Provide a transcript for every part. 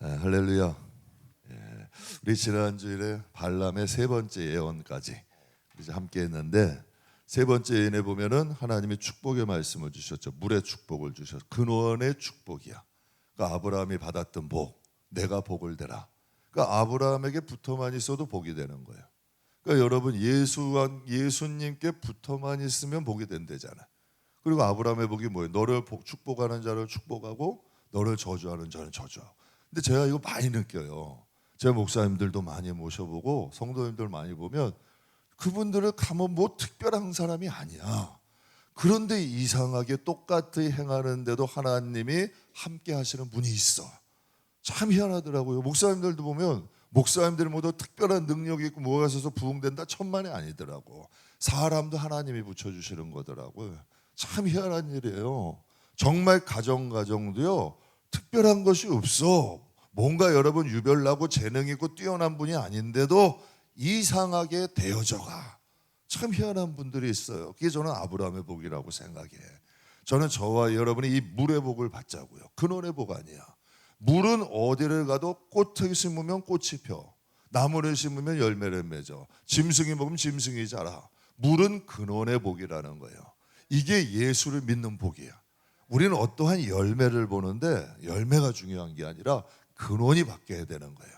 할렐루야. 우리 지난주일에 발람의 세 번째 예언까지 이제 함께 했는데, 세 번째 예언에 보면은 하나님이 축복의 말씀을 주셨죠. 물의 축복을 주셨어. 근원의 축복이야. 그러니까 아브라함이 받았던 복, 내가 복을 대라. 그러니까 아브라함에게 붙어만 있어도 복이 되는 거예요. 그러니까 여러분, 예수님께 붙어만 있으면 복이 된대잖아요. 그리고 아브라함의 복이 뭐예요? 너를 축복하는 자를 축복하고 너를 저주하는 자는 저주하고. 근데 제가 이거 많이 느껴요. 제 목사님들도 많이 모셔보고 성도님들 많이 보면 그분들을 가면 뭐 특별한 사람이 아니야. 그런데 이상하게 똑같이 행하는데도 하나님이 함께 하시는 분이 있어. 참 희한하더라고요. 목사님들도 보면 목사님들 모두 특별한 능력이 있고 뭐가 있어서 부흥된다 천만이 아니더라고. 사람도 하나님이 붙여주시는 거더라고요. 참 희한한 일이에요. 정말 가정도요 특별한 것이 없어. 뭔가 여러분 유별나고 재능 있고 뛰어난 분이 아닌데도 이상하게 되어져가. 참 희한한 분들이 있어요. 그게 저는 아브라함의 복이라고 생각해. 저는 저와 여러분이 이 물의 복을 받자고요. 근원의 복 아니야. 물은 어디를 가도 꽃을 심으면 꽃이 펴, 나무를 심으면 열매를 맺어, 짐승이 먹으면 짐승이 자라. 물은 근원의 복이라는 거예요. 이게 예수를 믿는 복이야. 우리는 어떠한 열매를 보는데 열매가 중요한 게 아니라 근원이 바뀌어야 되는 거예요.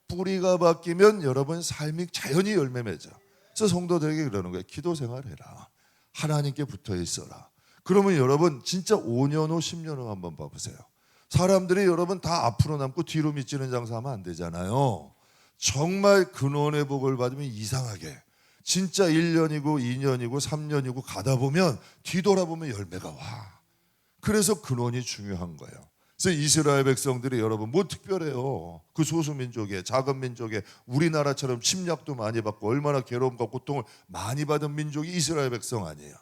뿌리가 바뀌면 여러분 삶이 자연히 열매 맺어. 그래서 성도들에게 그러는 거예요. 기도 생활해라. 하나님께 붙어 있어라. 그러면 여러분 진짜 5년 후 10년 후 한번 봐보세요. 사람들이 여러분 다 앞으로 남고 뒤로 미치는 장사하면 안 되잖아요. 정말 근원의 복을 받으면 이상하게 진짜 1년이고 2년이고 3년이고 가다 보면 뒤돌아보면 열매가 와. 그래서 근원이 중요한 거예요. 그래서 이스라엘 백성들이 여러분 뭐 특별해요. 그 소수민족에, 작은 민족에, 우리나라처럼 침략도 많이 받고 얼마나 괴로움과 고통을 많이 받은 민족이 이스라엘 백성 아니에요.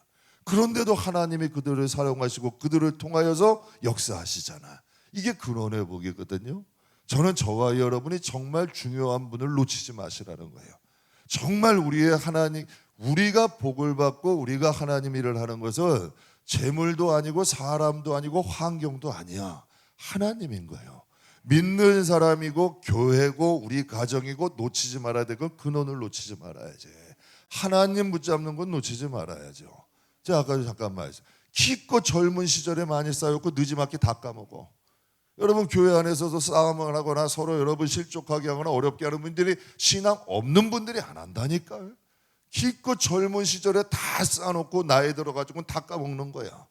그런데도 하나님이 그들을 사용하시고 그들을 통하여서 역사하시잖아. 이게 근원의 복이거든요. 저는 저와 여러분이 정말 중요한 분을 놓치지 마시라는 거예요. 정말 우리의 하나님, 우리가 복을 받고 우리가 하나님 일을 하는 것은 재물도 아니고 사람도 아니고 환경도 아니야. 하나님인 거예요. 믿는 사람이고 교회고 우리 가정이고 놓치지 말아야 될 건 근원을 놓치지 말아야지. 하나님 붙잡는 건 놓치지 말아야죠. 제가 아까 잠깐 말했어요. 기껏 젊은 시절에 많이 쌓였고 늦지막히 다 까먹어. 여러분 교회 안에서도 싸움을 하거나 서로 여러분 실족하게 하거나 어렵게 하는 분들이 신앙 없는 분들이 안 한다니까요. 기껏 젊은 시절에 다 쌓아놓고 나이 들어가지고 다 까먹는 거야.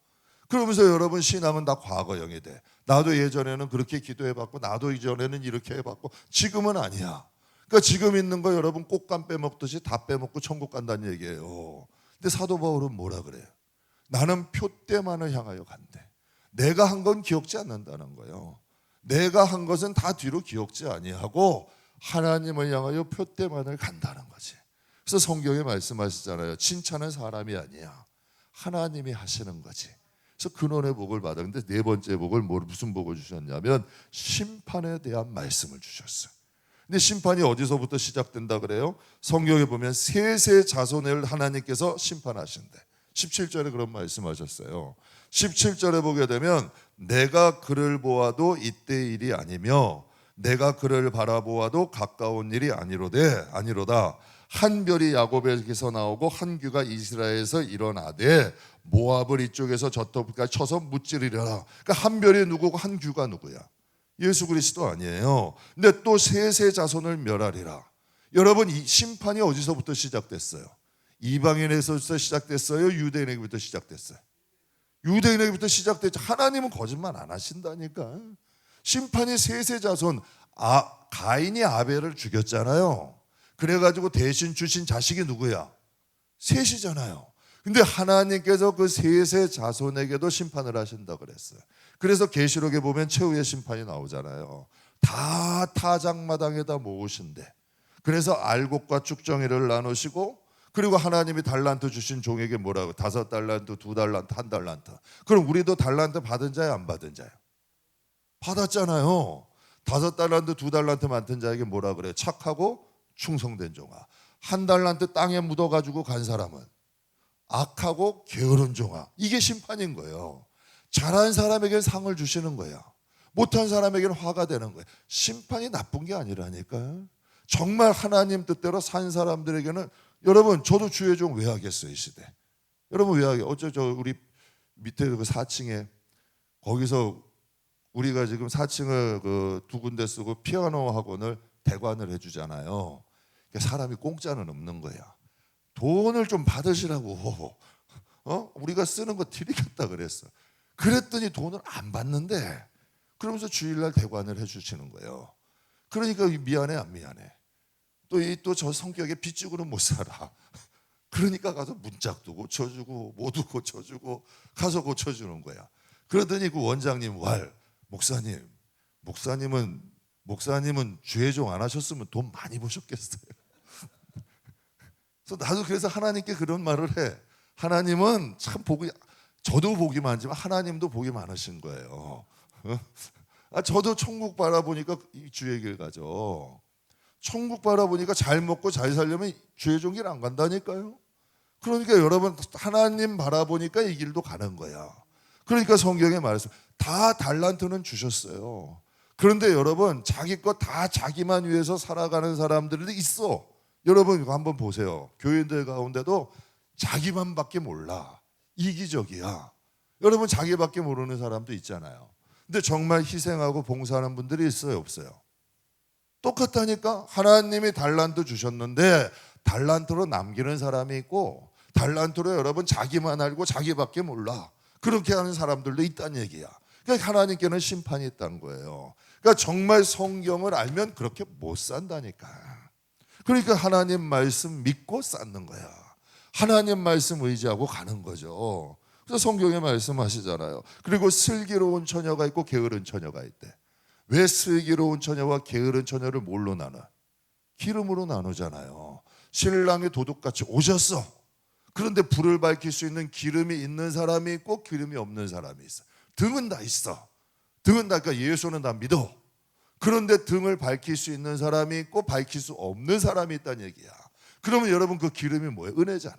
그러면서 여러분 신앙은 다 과거형이 돼. 나도 예전에는 그렇게 기도해봤고 나도 이전에는 이렇게 해봤고 지금은 아니야. 그러니까 지금 있는 거 여러분 꽃감 빼먹듯이 다 빼먹고 천국 간다는 얘기예요. 근데 사도 바울은 뭐라 그래요? 나는 표대만을 향하여 간대. 내가 한 건 기억지 않는다는 거예요. 내가 한 것은 다 뒤로 기억지 아니하고 하나님을 향하여 표대만을 간다는 거지. 그래서 성경에 말씀하시잖아요. 칭찬은 사람이 아니야. 하나님이 하시는 거지. 그래서 근원의 복을 받아. 근데 네 번째 복을 무슨 복을 주셨냐면 심판에 대한 말씀을 주셨어요. 근데 심판이 어디서부터 시작된다 그래요? 성경에 보면 셋의 자손을 하나님께서 심판하신대. 17절에 그런 말씀하셨어요. 17절에 보게 되면 내가 그를 보아도 이때 일이 아니며 내가 그를 바라보아도 가까운 일이 아니로다. 한 별이 야곱에게서 나오고 한 규가 이스라엘에서 일어나되 모압을 이쪽에서 저쪽까지 쳐서 무찌르리라. 그러니까 한 별이 누구고 한 규가 누구야? 예수 그리스도 아니에요. 근데 또 셋의 자손을 멸하리라. 여러분 이 심판이 어디서부터 시작됐어요? 이방인에서부터 시작됐어요? 유대인에게부터 시작됐어요? 유대인에게부터 시작됐죠. 하나님은 거짓말 안 하신다니까. 심판이 셋의 자손, 가인이 아벨을 죽였잖아요. 그래가지고 대신 주신 자식이 누구야? 셋이잖아요. 근데 하나님께서 그 셋의 자손에게도 심판을 하신다 그랬어요. 그래서 계시록에 보면 최후의 심판이 나오잖아요. 다 타작마당에다 모으신대. 그래서 알곡과 쭉정이를 나누시고 그리고 하나님이 달란트 주신 종에게 뭐라고? 5달란트, 2달란트, 1달란트. 그럼 우리도 달란트 받은 자야 안 받은 자야? 받았잖아요. 5달란트, 2달란트 맡은 자에게 뭐라 그래요? 착하고 충성된 종아. 1달란트 땅에 묻어가지고 간 사람은 악하고 게으른 종아. 이게 심판인 거예요. 잘한 사람에게 상을 주시는 거야. 못한 사람에게는 화가 되는 거예요. 심판이 나쁜 게 아니라니까요. 정말 하나님 뜻대로 산 사람들에게는, 여러분 저도 주의 종 왜 하겠어요 이 시대. 여러분 왜 하겠어요? 어째 저 우리 밑에 그 4층에 거기서 우리가 지금 4층을 그 두 군데 쓰고 피아노 학원을 대관을 해주잖아요. 그러니까 사람이 공짜는 없는 거야. 돈을 좀 받으시라고. 우리가 쓰는 거 드리겠다 그랬어. 그랬더니 돈을 안 받는데 그러면서 주일날 대관을 해주시는 거예요. 그러니까 미안해 안 미안해. 또 저 성격에 빚지고는 못 살아. 그러니까 가서 문짝도 고쳐주고 모두 고쳐주고 가서 고쳐주는 거야. 그러더니 그 원장님 목사님은 주의 종 안 하셨으면 돈 많이 버셨겠어요. 그래서 나도 그래서 하나님께 그런 말을 해. 하나님은 참 저도 복이 많지만 하나님도 복이 많으신 거예요. 저도 천국 바라보니까 주의 길 가죠. 천국 바라보니까 잘 먹고 잘 살려면 주의 종 길 안 간다니까요. 그러니까 여러분 하나님 바라보니까 이 길도 가는 거야. 그러니까 성경에 말해서 다 달란트는 주셨어요. 그런데 여러분 자기 것 다 자기만 위해서 살아가는 사람들이 있어. 여러분 이거 한번 보세요. 교인들 가운데도 자기만밖에 몰라. 이기적이야. 여러분 자기밖에 모르는 사람도 있잖아요. 근데 정말 희생하고 봉사하는 분들이 있어요 없어요? 똑같다니까. 하나님이 달란트 주셨는데 달란트로 남기는 사람이 있고 달란트로 여러분 자기만 알고 자기밖에 몰라. 그렇게 하는 사람들도 있다는 얘기야. 그러니까 하나님께는 심판이 있다는 거예요. 그러니까 정말 성경을 알면 그렇게 못 산다니까. 그러니까 하나님 말씀 믿고 쌓는 거야. 하나님 말씀 의지하고 가는 거죠. 그래서 성경에 말씀하시잖아요. 그리고 슬기로운 처녀가 있고 게으른 처녀가 있대. 왜 슬기로운 처녀와 게으른 처녀를 뭘로 나눠? 기름으로 나누잖아요. 신랑이 도둑같이 오셨어. 그런데 불을 밝힐 수 있는 기름이 있는 사람이 있고 기름이 없는 사람이 있어. 등은 다 있어. 등은 다, 그러니까 예수는 다 믿어. 그런데 등을 밝힐 수 있는 사람이 있고 밝힐 수 없는 사람이 있다는 얘기야. 그러면 여러분 그 기름이 뭐예요? 은혜잖아.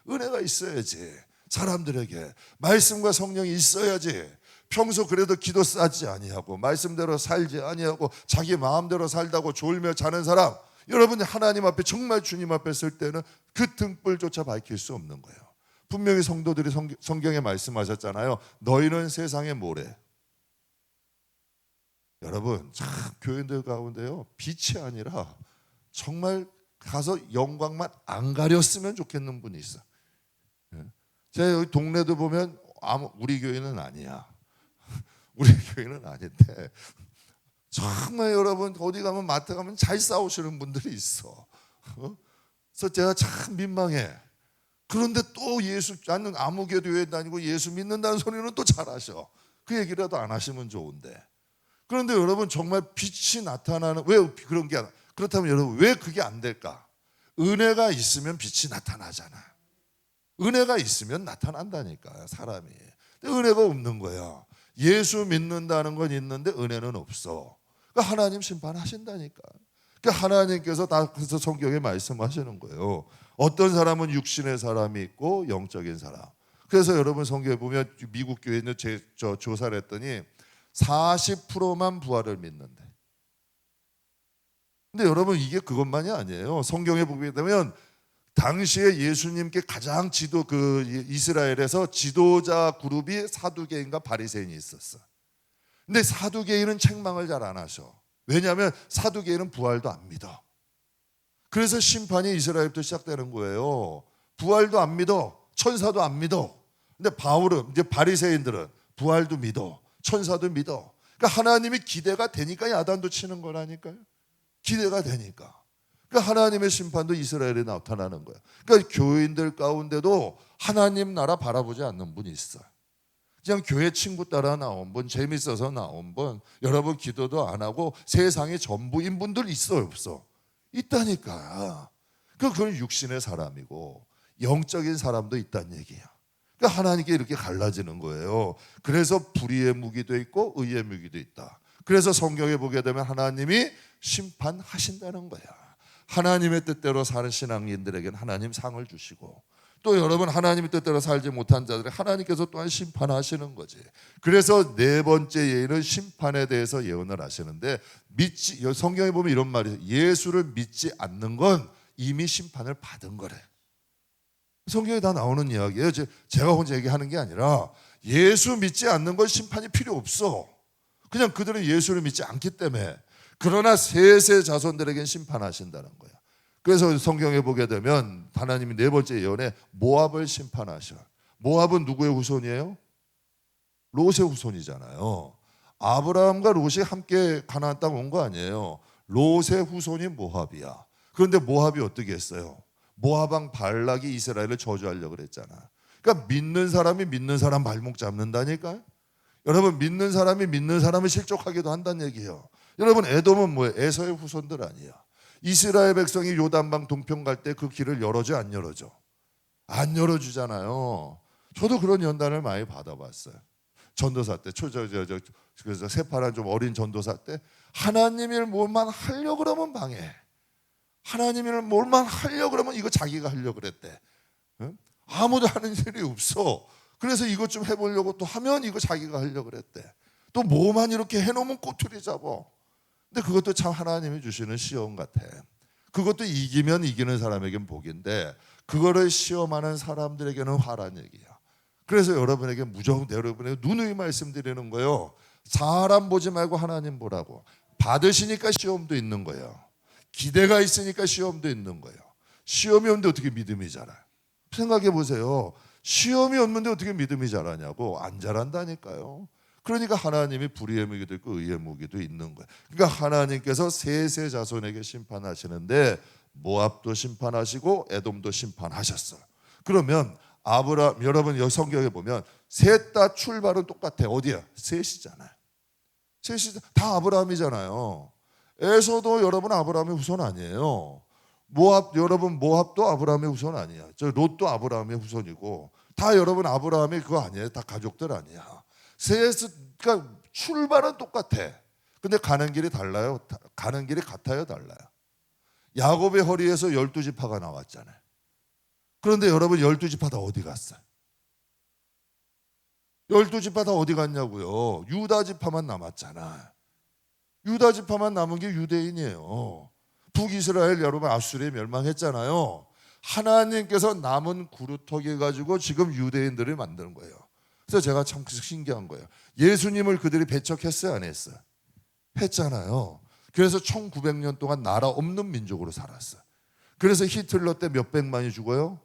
은혜가 있어야지. 사람들에게 말씀과 성령이 있어야지. 평소 그래도 기도 싸지 아니하고 말씀대로 살지 아니하고 자기 마음대로 살다고 졸며 자는 사람, 여러분이 하나님 앞에 정말 주님 앞에 설 때는 그 등불조차 밝힐 수 없는 거예요. 분명히 성도들이 성경에 말씀하셨잖아요. 너희는 세상의 모래. 여러분 참 교인들 가운데요 빛이 아니라 정말 가서 영광만 안 가렸으면 좋겠는 분이 있어. 제가 여기 동네도 보면 우리 교회는 아니야. 우리 교회는 아닌데 정말 여러분 어디 가면 마트 가면 잘 싸우시는 분들이 있어. 그래서 제가 참 민망해. 그런데 또 나는 아무 교회에 다니고 예수 믿는다는 소리는 또 잘하셔. 그 얘기라도 안 하시면 좋은데. 그런데 여러분 정말 빛이 나타나는, 왜 그런 게 그렇다면 여러분 왜 그게 안 될까? 은혜가 있으면 빛이 나타나잖아. 은혜가 있으면 나타난다니까 사람이. 근데 은혜가 없는 거야. 예수 믿는다는 건 있는데 은혜는 없어. 그러니까 하나님 심판하신다니까. 그러니까 하나님께서 다 그래서 성경에 말씀하시는 거예요. 어떤 사람은 육신의 사람이 있고 영적인 사람. 그래서 여러분 성경에 보면 미국 교회에 있는 조사를 했더니 40%만 부활을 믿는데. 근데 여러분 이게 그것만이 아니에요. 성경에 보게 되면 당시에 예수님께 가장 이스라엘에서 지도자 그룹이 사두개인과 바리새인이 있었어. 근데 사두개인은 책망을 잘 안 하셔. 왜냐하면 사두개인은 부활도 안 믿어. 그래서 심판이 이스라엘부터 시작되는 거예요. 부활도 안 믿어. 천사도 안 믿어. 근데 이제 바리새인들은 부활도 믿어. 천사도 믿어. 그러니까 하나님이 기대가 되니까 야단도 치는 거라니까요. 기대가 되니까. 그러니까 하나님의 심판도 이스라엘에 나타나는 거예요. 그러니까 교인들 가운데도 하나님 나라 바라보지 않는 분이 있어요. 그냥 교회 친구 따라 나온 분, 재밌어서 나온 분, 여러분 기도도 안 하고 세상의 전부인 분들 있어요 없어? 있다니까. 그건 육신의 사람이고 영적인 사람도 있다는 얘기야. 그러니까 하나님께 이렇게 갈라지는 거예요. 그래서 불의의 무기도 있고 의의 무기도 있다. 그래서 성경에 보게 되면 하나님이 심판하신다는 거야. 하나님의 뜻대로 사는 신앙인들에게는 하나님 상을 주시고 또 여러분 하나님의 뜻대로 살지 못한 자들을 하나님께서 또한 심판하시는 거지. 그래서 네 번째 예언은 심판에 대해서 예언을 하시는데 성경에 보면 이런 말이 있어요. 예수를 믿지 않는 건 이미 심판을 받은 거래. 성경에 다 나오는 이야기예요. 제가 혼자 얘기하는 게 아니라 예수 믿지 않는 건 심판이 필요 없어. 그냥 그들은 예수를 믿지 않기 때문에. 그러나 셋의 자손들에겐 심판하신다는 거야. 그래서 성경에 보게 되면 하나님이 네 번째 예언에 모압을 심판하셔. 모압은 누구의 후손이에요? 롯의 후손이잖아요. 아브라함과 롯이 함께 가나안 땅 온 거 아니에요. 롯의 후손이 모압이야. 그런데 모압이 어떻게 했어요? 모압 왕 발락이 이스라엘을 저주하려고 그랬잖아. 그러니까 믿는 사람이 믿는 사람 발목 잡는다니까요. 여러분 믿는 사람이 믿는 사람을 실족하기도 한다는 얘기예요. 여러분 에돔은 뭐예요? 에서의 후손들 아니야. 이스라엘 백성이 요단강 동편 갈 때 그 길을 열어줘 안 열어줘? 안 열어주잖아요. 저도 그런 연단을 많이 받아봤어요. 전도사 때 그래서 새파란 좀 어린 전도사 때 하나님을 뭘만 하려고 그러면 방해. 하나님을 뭘만 하려고 그러면 이거 자기가 하려고 그랬대. 응? 아무도 하는 일이 없어. 그래서 이것 좀 해보려고 또 하면 이거 자기가 하려고 그랬대. 또 뭐만 이렇게 해놓으면 꼬투리 잡아. 근데 그것도 참 하나님이 주시는 시험 같아. 그것도 이기면 이기는 사람에겐 복인데 그거를 시험하는 사람들에게는 화란 얘기야. 그래서 여러분에게 무조건 여러분에게 누누이 말씀드리는 거예요. 사람 보지 말고 하나님 보라고. 받으시니까 시험도 있는 거예요. 기대가 있으니까 시험도 있는 거예요. 시험이 없는데 어떻게 믿음이 자라요? 생각해 보세요. 시험이 없는데 어떻게 믿음이 자라냐고. 안 자란다니까요. 그러니까 하나님이 불의의 무기도 있고 의의 무기도 있는 거예요. 그러니까 하나님께서 셋의 자손에게 심판하시는데 모압도 심판하시고 에돔도 심판하셨어요. 그러면 아브라함, 여러분 여기 성경에 보면 셋 다 출발은 똑같아. 어디야? 셋이잖아요. 셋이 다 아브라함이잖아요. 에서도 여러분 아브라함의 후손 아니에요. 모압, 여러분 모압도 아브라함의 후손 아니야. 저 롯도 아브라함의 후손이고 다 여러분 아브라함의 그거 아니에요. 다 가족들 아니야. 그러니까 출발은 똑같아. 근데 가는 길이 달라요. 가는 길이 같아요, 달라요. 야곱의 허리에서 12지파가 나왔잖아요. 그런데 여러분 12지파 다 어디 갔어요? 12지파 다 어디 갔냐고요? 유다지파만 남았잖아. 유다지파만 남은 게 유대인이에요. 북이스라엘 여러분 아수르에 멸망했잖아요. 하나님께서 남은 구루터기 가지고 지금 유대인들을 만드는 거예요. 그래서 제가 참 신기한 거예요. 예수님을 그들이 배척했어요, 안 했어요? 했잖아요. 그래서 1900년 동안 나라 없는 민족으로 살았어요. 그래서 히틀러 때 몇 백만이 죽어요?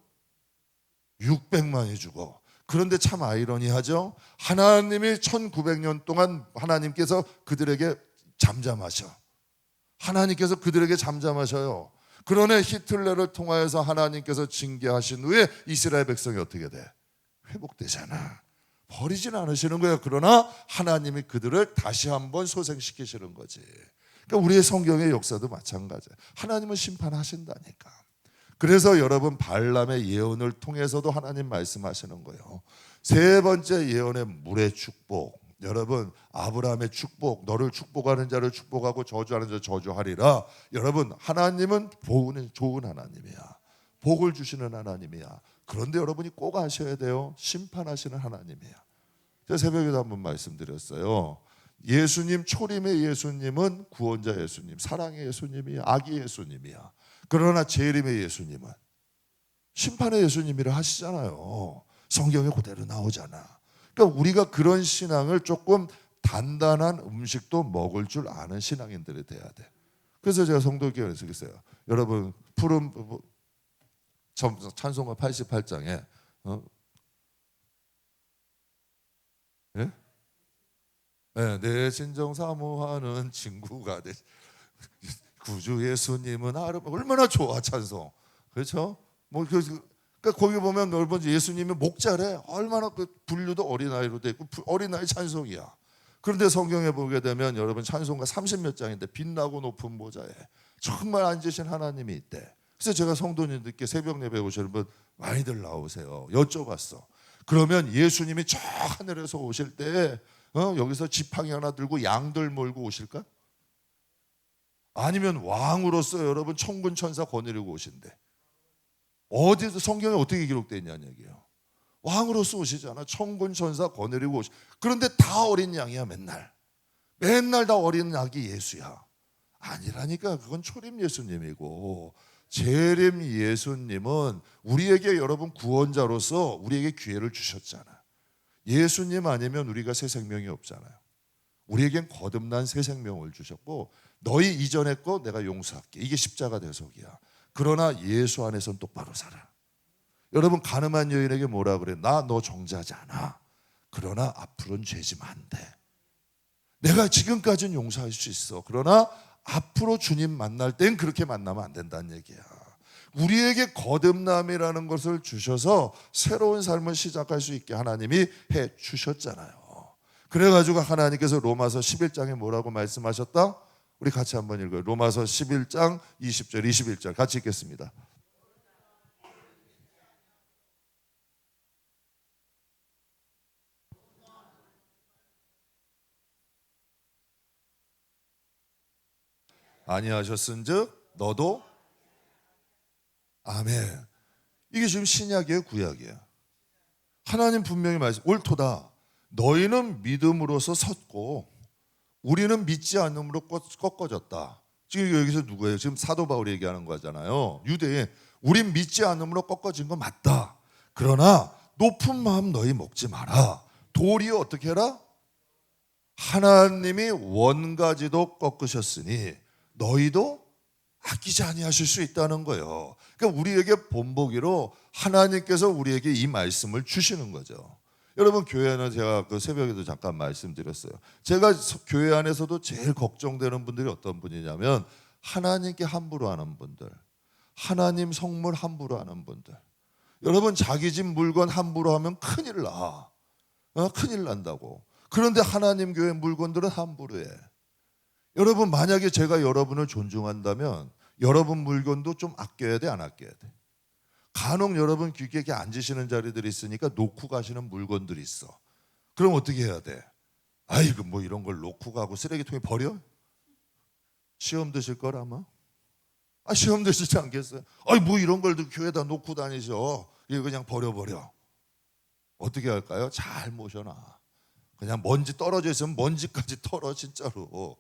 600만이 죽어. 그런데 참 아이러니하죠. 하나님이 1900년 동안 하나님께서 그들에게 잠잠하셔. 하나님께서 그들에게 잠잠하셔요. 그러나 히틀러를 통하여서 하나님께서 징계하신 후에 이스라엘 백성이 어떻게 돼? 회복되잖아. 버리진 않으시는 거예요. 그러나 하나님이 그들을 다시 한번 소생시키시는 거지. 그러니까 우리의 성경의 역사도 마찬가지예요. 하나님은 심판하신다니까. 그래서 여러분 발람의 예언을 통해서도 하나님 말씀하시는 거예요. 세 번째 예언의 물의 축복. 여러분 아브라함의 축복, 너를 축복하는 자를 축복하고 저주하는 자를 저주하리라. 여러분 하나님은 좋은 하나님이야. 복을 주시는 하나님이야. 그런데 여러분이 꼭 아셔야 돼요. 심판하시는 하나님이야. 제가 새벽에도 한번 말씀드렸어요. 예수님, 초림의 예수님은 구원자 예수님, 사랑의 예수님이야, 아기 예수님이야. 그러나 재림의 예수님은 심판의 예수님이라 하시잖아요. 성경에 그대로 나오잖아. 그러니까 우리가 그런 신앙을 조금 단단한 음식도 먹을 줄 아는 신앙인들이 돼야 돼. 그래서 제가 성도교회에서 그랬어요. 여러분 푸른 찬송가 88장에 예? 네, 내 진정 사모하는 친구가 돼. 구주 예수님은 얼마나 좋아 찬송. 그렇죠? 그러니까 거기 보면 여러분 예수님이 목자래. 얼마나 그 분류도 어린아이로 돼 있고 어린아이 찬송이야. 그런데 성경에 보게 되면 여러분 찬송가 30몇 장인데 빛나고 높은 모자에 정말 앉으신 하나님이 있대. 그래서 제가 성도님들께 새벽 예배 오시는 분 많이들 나오세요. 여쭤봤어. 그러면 예수님이 저 하늘에서 오실 때 여기서 지팡이 하나 들고 양들 몰고 오실까? 아니면 왕으로서 여러분 천군 천사 거느리고 오신대. 어디서 성경에 어떻게 기록되어 있냐는 얘기예요. 왕으로서 오시잖아. 천군 천사 거느리고 그런데 다 어린 양이야. 맨날 다 어린 양이 예수야. 아니라니까. 그건 초림 예수님이고, 재림 예수님은 우리에게 여러분 구원자로서 우리에게 기회를 주셨잖아. 예수님 아니면 우리가 새 생명이 없잖아요. 우리에겐 거듭난 새 생명을 주셨고, 너희 이전의 거 내가 용서할게. 이게 십자가 대속이야. 그러나 예수 안에서는 똑바로 살아. 여러분, 가늠한 여인에게 뭐라 그래? 나 너 정죄하지 않아. 그러나 앞으로는 죄지면 안 돼. 내가 지금까지는 용서할 수 있어. 그러나 앞으로 주님 만날 땐 그렇게 만나면 안 된다는 얘기야. 우리에게 거듭남이라는 것을 주셔서 새로운 삶을 시작할 수 있게 하나님이 해 주셨잖아요. 그래가지고 하나님께서 로마서 11장에 뭐라고 말씀하셨다? 우리 같이 한번 읽어요. 로마서 11장 20절 21절 같이 읽겠습니다. 아니하셨은즉 너도. 아멘. 이게 지금 신약이에요, 구약이에요? 하나님 분명히 말씀, 옳도다. 너희는 믿음으로서 섰고 우리는 믿지 않음으로 꺾어졌다. 지금 여기서 누구예요? 지금 사도 바울이 얘기하는 거잖아요. 유대인, 우린 믿지 않음으로 꺾어진 거 맞다. 그러나 높은 마음 너희 먹지 마라. 도리어 어떻게 해라? 하나님이 원가지도 꺾으셨으니 너희도 아끼지 아니하실 수 있다는 거예요. 그러니까 우리에게 본보기로 하나님께서 우리에게 이 말씀을 주시는 거죠. 여러분, 교회 안에 제가 그 새벽에도 잠깐 말씀드렸어요. 제가 교회 안에서도 제일 걱정되는 분들이 어떤 분이냐면 하나님께 함부로 하는 분들, 하나님 성물 함부로 하는 분들. 여러분, 자기 집 물건 함부로 하면 큰일 나. 큰일 난다고. 그런데 하나님 교회 물건들은 함부로 해. 여러분, 만약에 제가 여러분을 존중한다면 여러분 물건도 좀 아껴야 돼, 안 아껴야 돼? 간혹 여러분 귀객에 앉으시는 자리들이 있으니까 놓고 가시는 물건들이 있어. 그럼 어떻게 해야 돼? 아이고, 뭐 이런 걸 놓고 가고 쓰레기통에 버려? 시험 드실 걸 아마? 시험 드시지 않겠어요? 아이, 뭐 이런 걸 교회에다 놓고 다니셔. 이거 그냥 버려버려. 어떻게 할까요? 잘 모셔놔. 그냥 먼지 떨어져 있으면 먼지까지 털어. 진짜로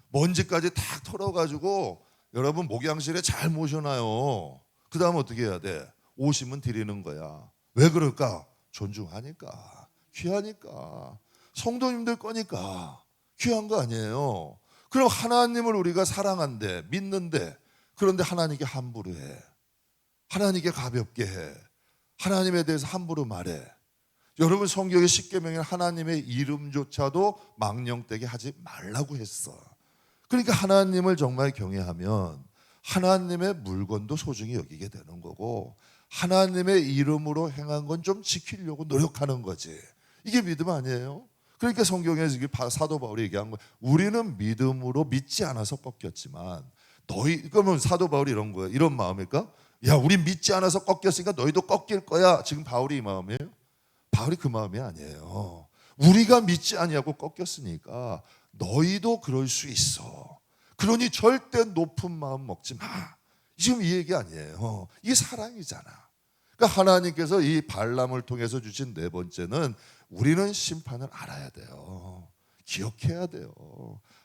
먼지까지 다 털어가지고 여러분 목양실에 잘 모셔놔요. 그 다음 어떻게 해야 돼? 오시면 드리는 거야. 왜 그럴까? 존중하니까, 귀하니까, 성도님들 거니까 귀한 거 아니에요. 그럼 하나님을 우리가 사랑한대, 믿는데, 그런데 하나님께 함부로 해. 하나님께 가볍게 해. 하나님에 대해서 함부로 말해. 여러분, 성경의 십계명에 하나님의 이름조차도 망령되게 하지 말라고 했어. 그러니까 하나님을 정말 경외하면 하나님의 물건도 소중히 여기게 되는 거고, 하나님의 이름으로 행한 건 좀 지키려고 노력하는 거지. 이게 믿음 아니에요? 그러니까 성경에서 사도 바울이 얘기한 거예요. 우리는 믿음으로 믿지 않아서 꺾였지만 너희, 그러면 사도 바울이 이런 거예요. 이런 마음일까? 야, 우리 믿지 않아서 꺾였으니까 너희도 꺾일 거야. 지금 바울이 이 마음이에요? 바울이 그 마음이 아니에요. 우리가 믿지 아니하고 꺾였으니까 너희도 그럴 수 있어. 그러니 절대 높은 마음 먹지 마. 지금 이 얘기 아니에요. 이게 사랑이잖아. 그러니까 하나님께서 이 발람을 통해서 주신 네 번째는 우리는 심판을 알아야 돼요. 기억해야 돼요.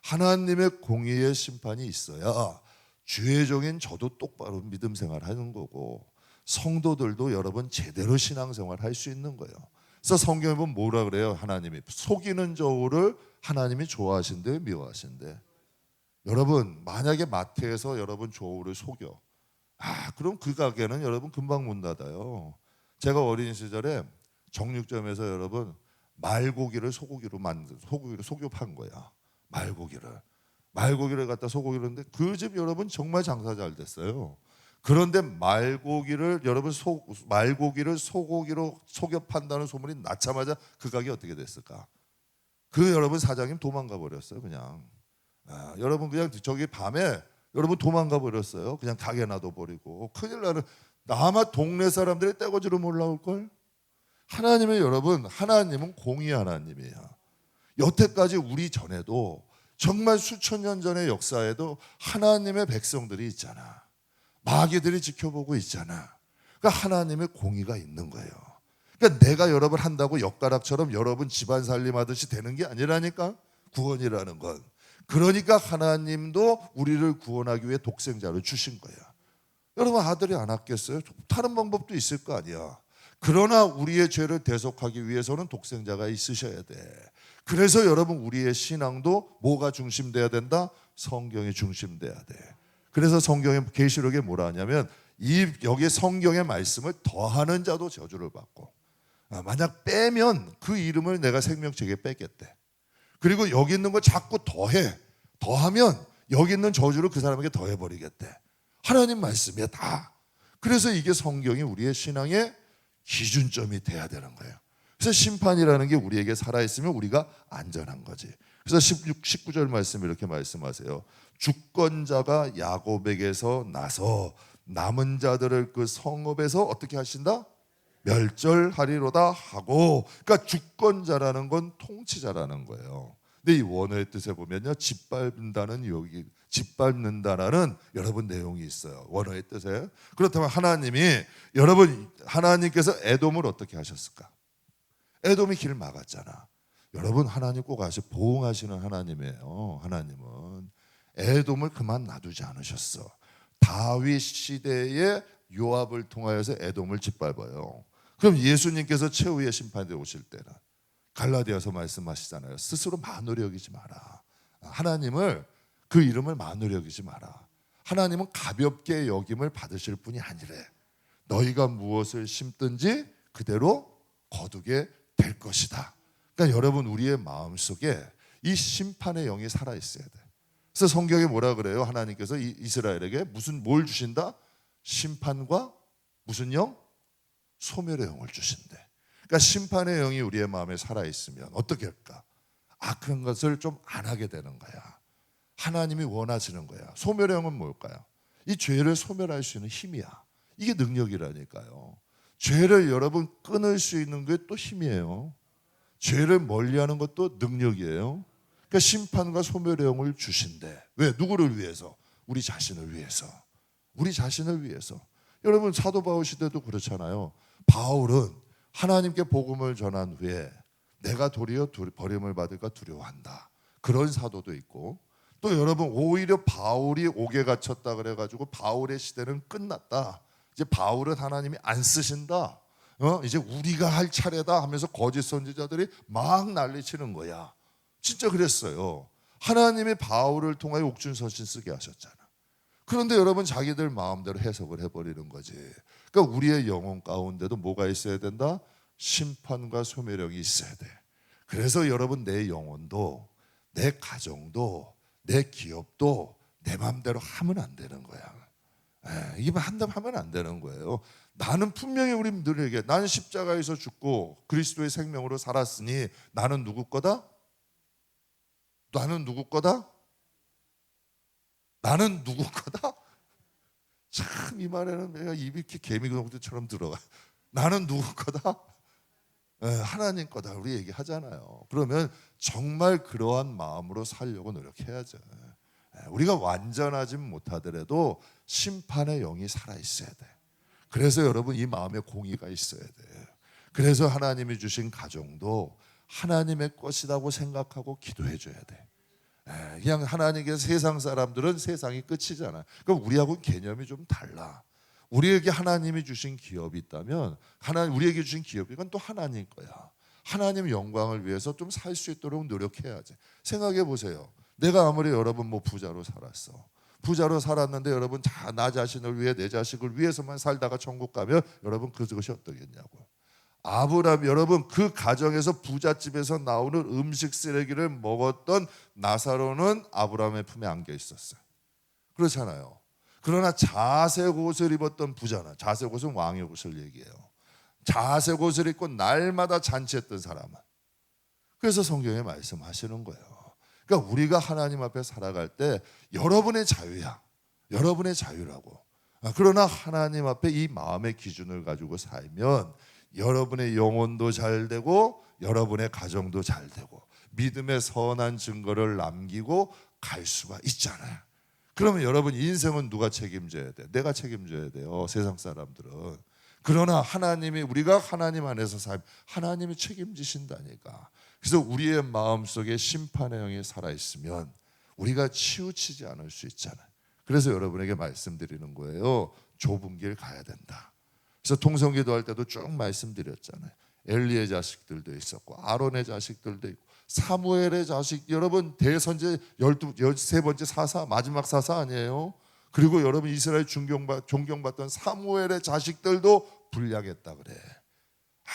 하나님의 공의의 심판이 있어야 주의 종인 저도 똑바로 믿음 생활하는 거고, 성도들도 여러분 제대로 신앙생활 할 수 있는 거예요. 그래서 성경에 보면 뭐라 그래요? 하나님이 속이는 저울을 하나님이 좋아하신대, 미워하신대? 여러분, 만약에 마트에서 여러분 저울을 속여, 그럼 그 가게는 여러분 금방 문 닫아요. 제가 어린 시절에 정육점에서 여러분 말고기를 소고기로 속여 판 거야. 말고기를 갖다 소고기로 했는데 그 집 여러분 정말 장사 잘 됐어요. 그런데 말고기를 소고기로 속여 판다는 소문이 나자마자 그 가게 어떻게 됐을까? 그 여러분 사장님 도망가 버렸어요. 그냥 여러분 그냥 저기 밤에 여러분 도망가 버렸어요. 그냥 가게 놔둬버리고. 큰일 나는, 아마 동네 사람들이 떼거지로 몰라올걸. 하나님의 여러분, 하나님은 공의 하나님이에요. 여태까지 우리 전에도 정말 수천 년 전의 역사에도 하나님의 백성들이 있잖아. 마귀들이 지켜보고 있잖아. 그러니까 하나님의 공의가 있는 거예요. 그러니까 내가 여러분 한다고 엿가락처럼 여러분 집안 살림하듯이 되는 게 아니라니까, 구원이라는 건. 그러니까 하나님도 우리를 구원하기 위해 독생자를 주신 거예요. 여러분 아들이 안 왔겠어요? 다른 방법도 있을 거 아니야. 그러나 우리의 죄를 대속하기 위해서는 독생자가 있으셔야 돼. 그래서 여러분 우리의 신앙도 뭐가 중심돼야 된다? 성경이 중심돼야 돼. 그래서 성경의 계시록에 뭐라 하냐면 여기 성경의 말씀을 더하는 자도 저주를 받고, 만약 빼면 그 이름을 내가 생명책에 뺏겠대. 그리고 여기 있는 걸 자꾸 더하면 여기 있는 저주를 그 사람에게 더해버리겠대. 하나님 말씀이야 다. 그래서 이게 성경이 우리의 신앙의 기준점이 돼야 되는 거예요. 그래서 심판이라는 게 우리에게 살아있으면 우리가 안전한 거지. 그래서 19절 말씀 이렇게 말씀하세요. 주권자가 야곱에게서 나서 남은 자들을 그 성읍에서 어떻게 하신다? 멸절하리로다 하고. 그러니까 주권자라는 건 통치자라는 거예요. 근데 이 원어의 뜻에 보면요, 짓밟는다라는 여러분 내용이 있어요. 원어의 뜻에. 그렇다면 하나님께서 에돔을 어떻게 하셨을까? 에돔이 길 막았잖아. 여러분 하나님 꼭 아시 보응하시는 하나님이에요. 하나님은 에돔을 그만 놔두지 않으셨어. 다윗 시대에 요압을 통하여서 에돔을 짓밟아요. 그럼 예수님께서 최후의 심판대 오실 때는 갈라디아서 말씀하시잖아요. 스스로 만으로 여기지 마라. 하나님을, 그 이름을 만으로 여기지 마라. 하나님은 가볍게 여김을 받으실 분이 아니래. 너희가 무엇을 심든지 그대로 거두게 될 것이다. 그러니까 여러분 우리의 마음속에 이 심판의 영이 살아있어야 돼. 그래서 성경에 뭐라 그래요? 하나님께서 이스라엘에게 뭘 주신다? 심판과 무슨 영? 소멸의 영을 주신대. 그러니까 심판의 영이 우리의 마음에 살아있으면 어떻게 할까? 악한 것을 좀 안 하게 되는 거야. 하나님이 원하시는 거야. 소멸의 영은 뭘까요? 이 죄를 소멸할 수 있는 힘이야. 이게 능력이라니까요. 죄를 여러분 끊을 수 있는 게 또 힘이에요. 죄를 멀리하는 것도 능력이에요. 그러니까 심판과 소멸의 영을 주신대. 왜? 누구를 위해서? 우리 자신을 위해서. 우리 자신을 위해서. 여러분 사도 바울 시대도 그렇잖아요. 바울은 하나님께 복음을 전한 후에 내가 도리어 버림을 받을까 두려워한다. 그런 사도도 있고, 또 여러분 오히려 바울이 옥에 갇혔다 그래가지고 바울의 시대는 끝났다. 이제 바울은 하나님이 안 쓰신다. 이제 우리가 할 차례다 하면서 거짓 선지자들이 막 난리치는 거야. 진짜 그랬어요. 하나님이 바울을 통하여 옥중서신 쓰게 하셨잖아. 그런데 여러분 자기들 마음대로 해석을 해버리는 거지. 그러니까 우리의 영혼 가운데도 뭐가 있어야 된다? 심판과 소멸력이 있어야 돼. 그래서 여러분 내 영혼도, 내 가정도, 내 기업도 내 마음대로 하면 안 되는 거야. 이게 한다면 하면 안 되는 거예요. 나는 분명히 우리들에게 나는 십자가에서 죽고 그리스도의 생명으로 살았으니 나는 누구 거다? 나는 누구 거다? 나는 누구 거다? 참 이 말에는 내가 입이 이렇게 개미구멍처럼 들어가. 나는 누구 거다? 하나님 거다 우리 얘기하잖아요. 그러면 정말 그러한 마음으로 살려고 노력해야죠. 우리가 완전하지 못하더라도 심판의 영이 살아있어야 돼. 그래서 여러분 이 마음에 공의가 있어야 돼. 그래서 하나님이 주신 가정도 하나님의 것이라고 생각하고 기도해 줘야 돼. 그냥 하나님께서 세상 사람들은 세상이 끝이잖아. 그럼 우리하고는 개념이 좀 달라. 우리에게 하나님이 주신 기업이 있다면 우리에게 주신 기업이 이건 또 하나님 거야. 하나님 영광을 위해서 좀 살 수 있도록 노력해야지. 생각해 보세요. 내가 아무리 여러분 부자로 살았어. 부자로 살았는데 여러분 나 자신을 위해 내 자식을 위해서만 살다가 천국 가면 여러분 그것이 어떠겠냐고. 아브라함 여러분 그 가정에서 부잣집에서 나오는 음식 쓰레기를 먹었던 나사로는 아브라함의 품에 안겨 있었어요. 그렇잖아요. 그러나 자색 옷을 입었던 부자는, 자색 옷은 왕의 옷을 얘기해요. 자색 옷을 입고 날마다 잔치했던 사람은. 그래서 성경에 말씀하시는 거예요. 그러니까 우리가 하나님 앞에 살아갈 때 여러분의 자유야. 여러분의 자유라고. 그러나 하나님 앞에 이 마음의 기준을 가지고 살면 여러분의 영혼도 잘 되고 여러분의 가정도 잘 되고 믿음의 선한 증거를 남기고 갈 수가 있잖아요. 그러면 여러분 인생은 누가 책임져야 돼? 내가 책임져야 돼요. 세상 사람들은. 그러나 하나님이 우리가 하나님 안에서 하나님이 책임지신다니까. 그래서 우리의 마음속에 심판의 영이 살아있으면 우리가 치우치지 않을 수 있잖아요. 그래서 여러분에게 말씀드리는 거예요. 좁은 길 가야 된다. 그래서 통성기도 할 때도 쭉 말씀드렸잖아요. 엘리의 자식들도 있었고 아론의 자식들도 있고 사무엘의 자식, 여러분 대선제 13번째 사사, 마지막 사사 아니에요? 그리고 여러분 이스라엘 존경받던 사무엘의 자식들도 불량했다 그래.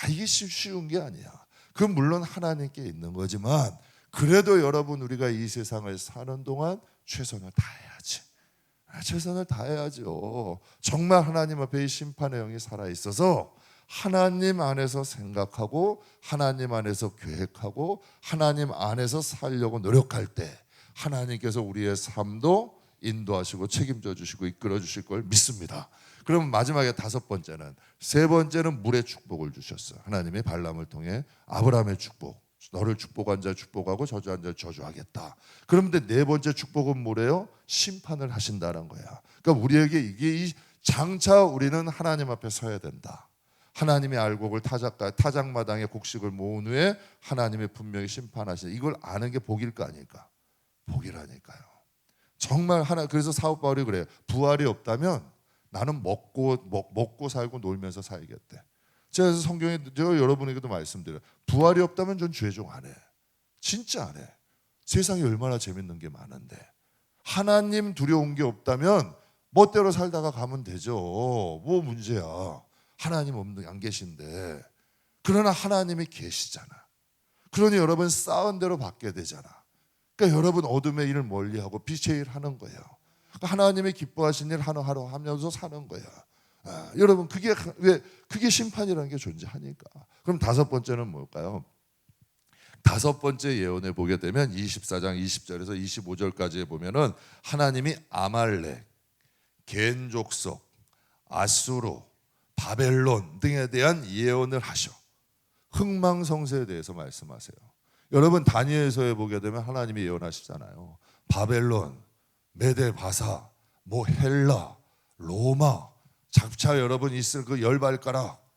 이게 쉬운 게 아니야. 그건 물론 하나님께 있는 거지만 그래도 여러분 우리가 이 세상을 사는 동안 최선을 다해야지. 최선을 다해야죠. 정말 하나님 앞에 이 심판의 영이 살아있어서 하나님 안에서 생각하고 하나님 안에서 계획하고 하나님 안에서 살려고 노력할 때 하나님께서 우리의 삶도 인도하시고 책임져 주시고 이끌어 주실 걸 믿습니다. 그러면 마지막에 다섯 번째는, 세 번째는 물의 축복을 주셨어요. 하나님이 발람을 통해 아브라함의 축복, 너를 축복한 자 축복하고 저주한 자 저주하겠다. 그런데 네 번째 축복은 뭐래요? 심판을 하신다는 거야. 그러니까 우리에게 이게 장차 우리는 하나님 앞에 서야 된다. 하나님의 알곡을 타작마당에 곡식을 모은 후에 하나님이 분명히 심판하시다. 이걸 아는 게 복일 거 아닐까? 복이라니까요. 정말 그래서 사도 바울이 그래요. 부활이 없다면 나는 먹고 살고 놀면서 살겠대. 제가 성경에 여러분에게도 말씀드려요. 부활이 없다면 전 죄종 안 해. 진짜 안 해. 세상에 얼마나 재밌는 게 많은데. 하나님 두려운 게 없다면 멋대로 살다가 가면 되죠. 뭐 문제야. 하나님 안 계신데. 그러나 하나님이 계시잖아. 그러니 여러분 쌓은 대로 받게 되잖아. 그러니까 여러분 어둠의 일을 멀리하고 빛의 일 하는 거예요. 그러니까 하나님이 기뻐하신 일 하루 하면서 사는 거야. 여러분 그게 심판이라는 게 존재하니까. 그럼 다섯 번째는 뭘까요? 다섯 번째 예언에 보게 되면 24장 20절에서 25절까지에 보면은 하나님이 아말렉, 겐 족속, 아수르, 바벨론 등에 대한 예언을 하셔. 흥망성쇠에 대해서 말씀하세요. 여러분 다니엘서에 보게 되면 하나님이 예언하시잖아요. 바벨론, 메데바사, 헬라, 로마, 잡차 여러분 있을 그 열발가락,